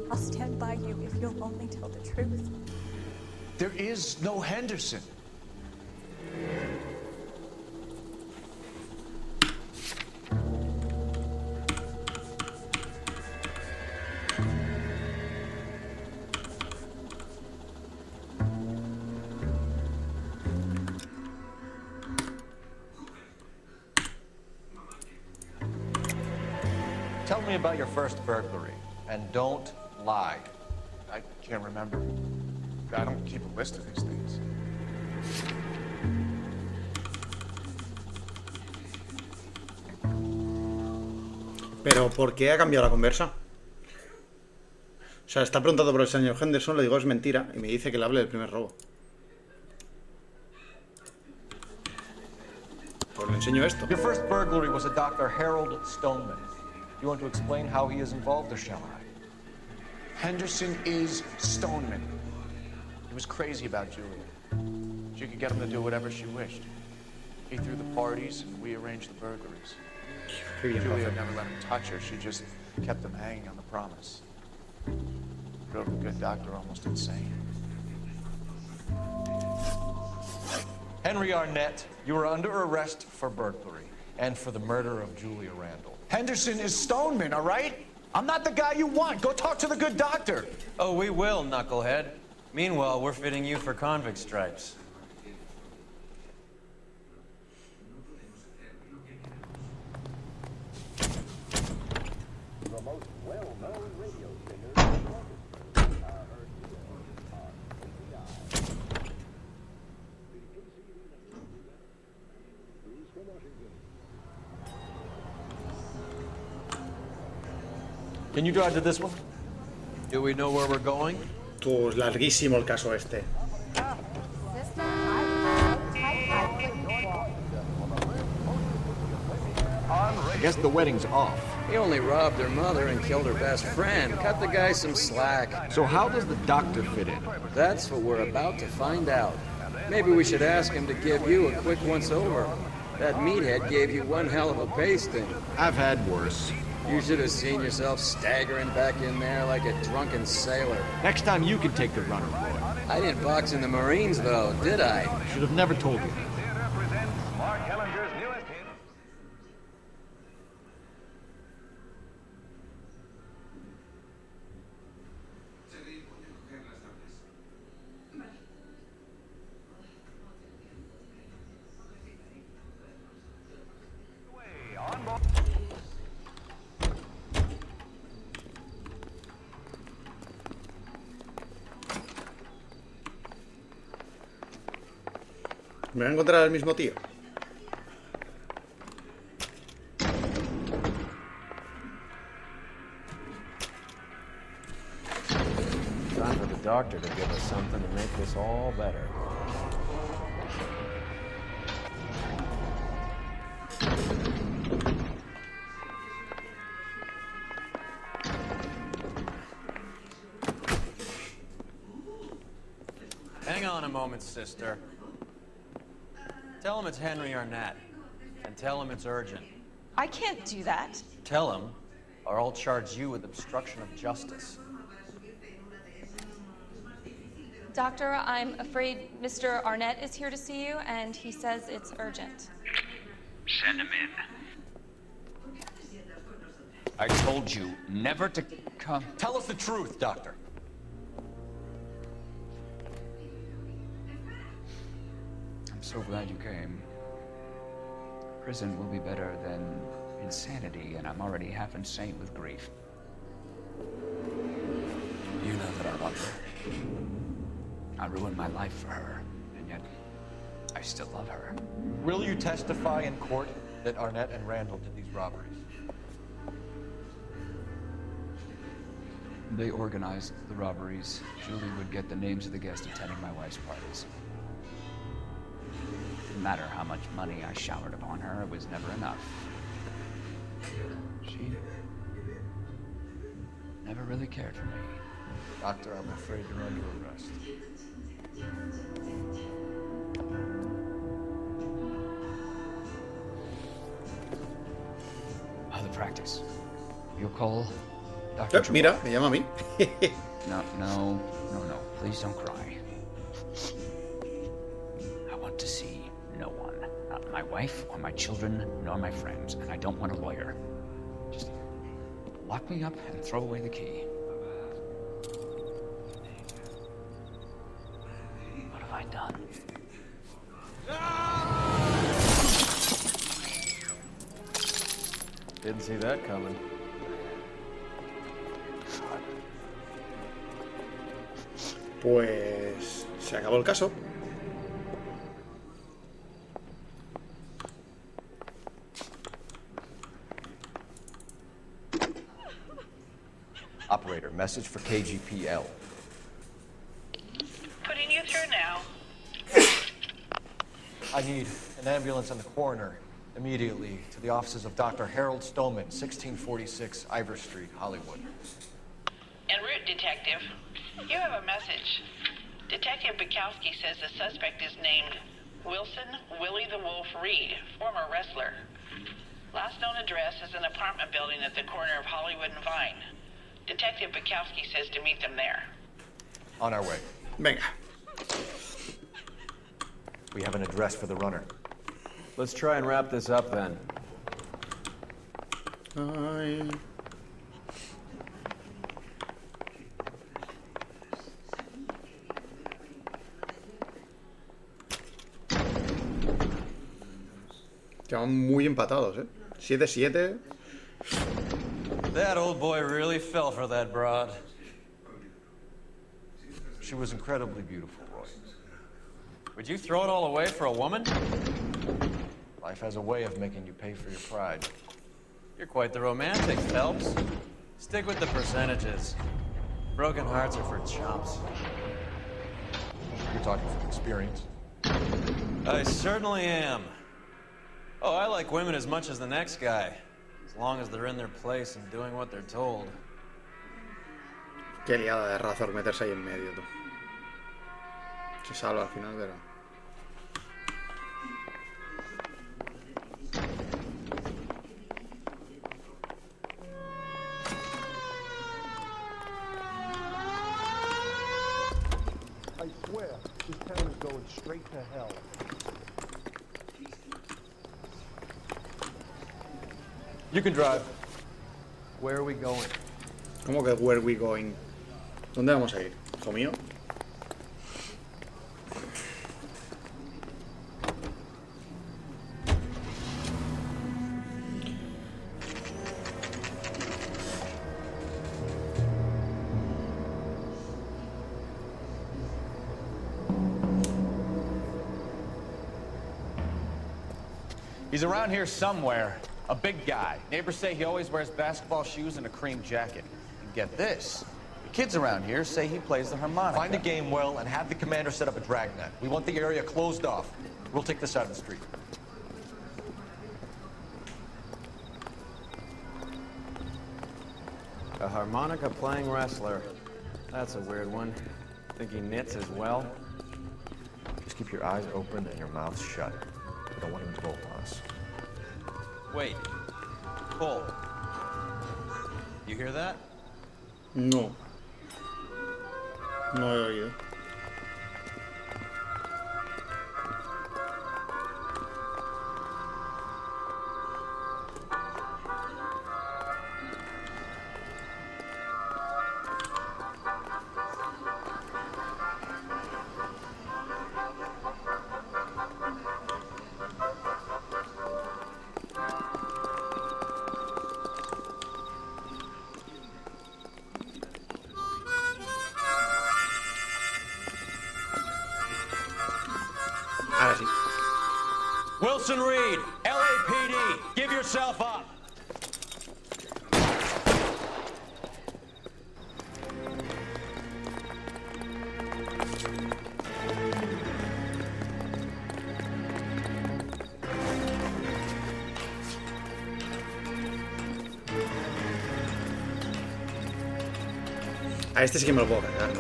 I'll stand by you if you'll only tell the truth. There is no Henderson. Tell me about your first burglary, and don't lie. I can't remember. I don't keep a list of these things. Pero, ¿por qué ha cambiado la conversa? O sea, está preguntando por el señor Henderson, le digo es mentira, y me dice que le hable del primer robo. Pues le enseño esto. Your first burglary was a Dr. Harold Stoneman. You want to explain how he is involved, or shall I? Henderson is Stoneman. He was crazy about Julia. She could get him to do whatever she wished. He threw the parties, and we arranged the burglaries. Julia never let him touch her. She just kept him hanging on the promise. Drove the good doctor almost insane. Henry Arnett, you are under arrest for burglary and for the murder of Julia Randall. Henderson is Stoneman, all right? I'm not the guy you want. Go talk to the good doctor. Oh, we will, knucklehead. Meanwhile, we're fitting you for convict stripes. The most well-known radio singer. Can you drive to this one? Do we know where we're going? Tú, es larguísimo el caso este. I guess the wedding's off. He only robbed her mother and killed her best friend. Cut the guy some slack. So how does the doctor fit in? That's what we're about to find out. Maybe we should ask him to give you a quick once-over. That meathead gave you one hell of a pasting. I've had worse. You should have seen yourself staggering back in there like a drunken sailor. Next time you can take the runner, boy. I didn't box in the Marines, though, did I? Should have never told you. Me voy a encontrar al mismo tío. Time for the doctor to give us something to make this all better. Hang on a moment, sister. Tell him it's Henry Arnett, and tell him it's urgent. I can't do that. Tell him or I'll charge you with obstruction of justice. Doctor, I'm afraid Mr. Arnett is here to see you, and he says it's urgent. Send him in. I told you never to come. Tell us the truth, Doctor. I'm so glad you came. Prison will be better than insanity, and I'm already half insane with grief. You know that I love her. I ruined my life for her, and yet I still love her. Will you testify in court that Arnett and Randall did these robberies? They organized the robberies. Julie would get the names of the guests attending my wife's parties. Didn't matter how much money I showered upon her, it was never enough. She never really cared for me. Doctor, I'm afraid you're under arrest. How the practice? You'll call Dr. Mira, me llama a mí. No. Please don't cry. I want to see no one. Not my wife or my children, nor my friends. And I don't want a lawyer. Just lock me up and throw away the key. What have I done? Didn't see that coming. Pues se acabó el caso. Operator, message for KGPL. Putting you through now. I need an ambulance and the coroner immediately to the offices of Dr. Harold Stoneman, 1646 Ivor Street, Hollywood. En route, Detective. You have a message. Detective Bukowski says the suspect is named Wilson Willie the Wolf Reed, former wrestler. Last known address is an apartment building at the corner of Hollywood and Vine. Detective Bukowski says to meet them there. On our way. Venga. We have an address for the runner. Let's try and wrap this up then. Quedan muy empatados, ¿eh? 7-7. That old boy really fell for that broad. She was incredibly beautiful, Roy. Would you throw it all away for a woman? Life has a way of making you pay for your pride. You're quite the romantic, Phelps. Stick with the percentages. Broken hearts are for chumps. You're talking from experience. I certainly am. Oh, I like women as much as the next guy. As long as they're in their place and doing what they're told. Qué liada de Razor meterse ahí en medio, tú. Se salva al final, pero... I swear, this town is going straight to hell. You can drive. Where are we going? ¿Cómo que where we going? ¿Dónde vamos a ir, hijo mío? He's around here somewhere. A big guy. Neighbors say he always wears basketball shoes and a cream jacket. And get this. The kids around here say he plays the harmonica. Find a game well and have the commander set up a dragnet. We want the area closed off. We'll take this side of the street. A harmonica playing wrestler. That's a weird one. Think he knits as well? Just keep your eyes open and your mouth shut. We don't want him to bolt on us. Wait. Pull. You hear that? No. No he oído. Ahora sí. Wilson Reed, LAPD, give yourself up. A este sí que me lo puedo cargar.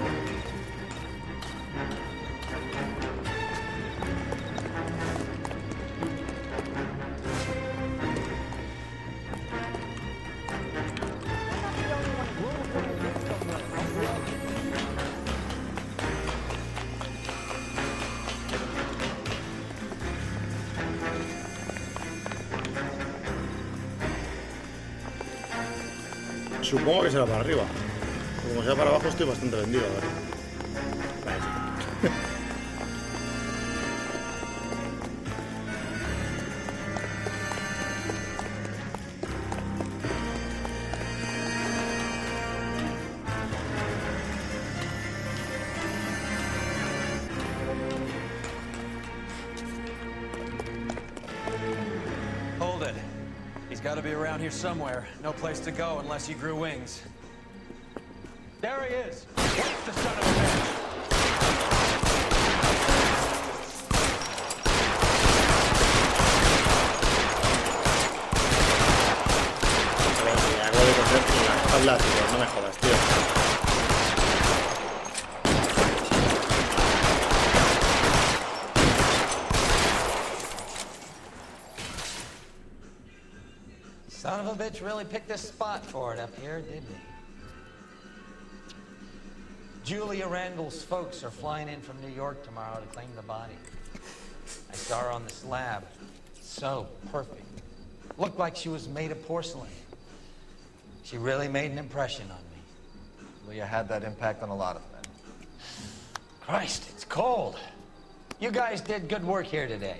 Supongo que será para arriba. Como sea para abajo estoy bastante vendido, a ver. Vale. Hold it. He's got to be around here somewhere. No place to go unless he grew wings. There he is. Where's the son of a bitch? Me acabo de coger la espalda, tío. No me jodas, tío. Son of a bitch really picked this spot for it up here, didn't he? Julia Randall's folks are flying in from New York tomorrow to claim the body. I saw her on the slab. So perfect. Looked like she was made of porcelain. She really made an impression on me. Leah had that impact on a lot of men. Christ, it's cold. You guys did good work here today.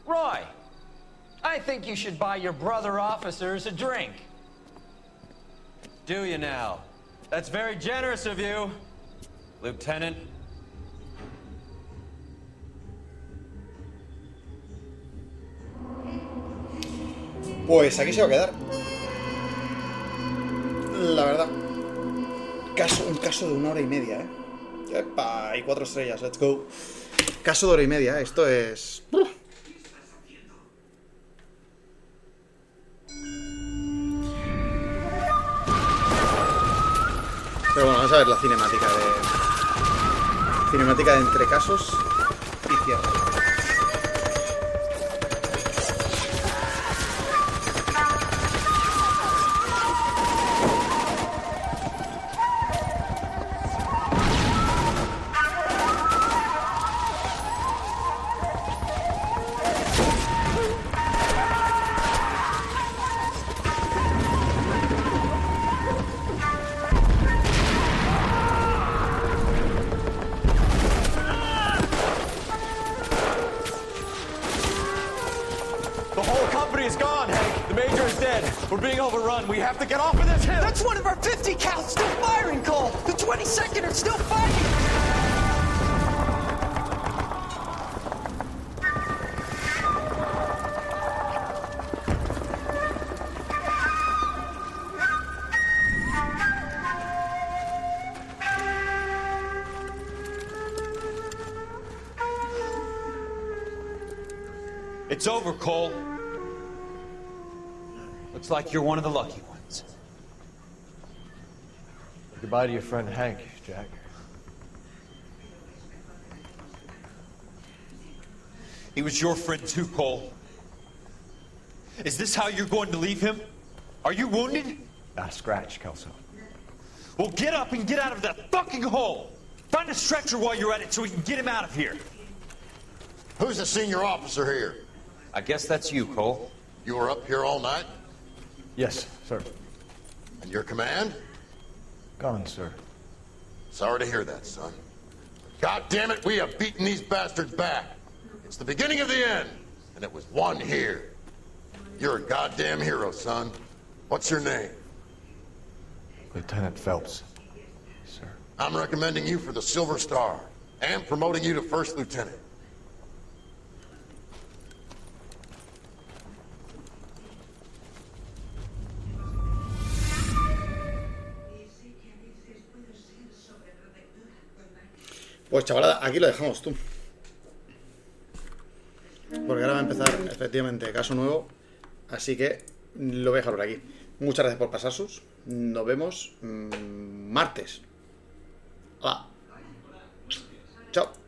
Roy, I think you should buy your brother officers a drink. Do you now? That's very generous of you, Lieutenant. Pues aquí se va a quedar. La verdad. Un caso de 1 hora y media, ¿eh? ¡Epa! Y 4 estrellas, let's go. Caso de 1 hora y media, esto es... Pero bueno, vamos a ver la cinemática de... Cinemática de entre casos y cierre. We're being overrun. We have to get off of this hill. That's one of our 50 cals still firing, Cole. The 22nd are still fighting. It's over, Cole. Looks like you're one of the lucky ones. Goodbye to your friend Hank, Jack. He was your friend too, Cole. Is this how you're going to leave him? Are you wounded? Scratch, Kelso. Well, get up and get out of that fucking hole! Find a stretcher while you're at it so we can get him out of here. Who's the senior officer here? I guess that's you, Cole. You were up here all night? Yes, sir. And your command? Gone, sir. Sorry to hear that, son. God damn it, we have beaten these bastards back. It's the beginning of the end, and it was one here. You're a goddamn hero, son. What's your name? Lieutenant Phelps, sir. I'm recommending you for the Silver Star, and promoting you to First Lieutenant. Pues chavalada, aquí lo dejamos, tú. Porque ahora va a empezar, efectivamente, caso nuevo. Así que lo voy a dejar por aquí. Muchas gracias por pasar sus. Nos vemos martes. Hola. Chao.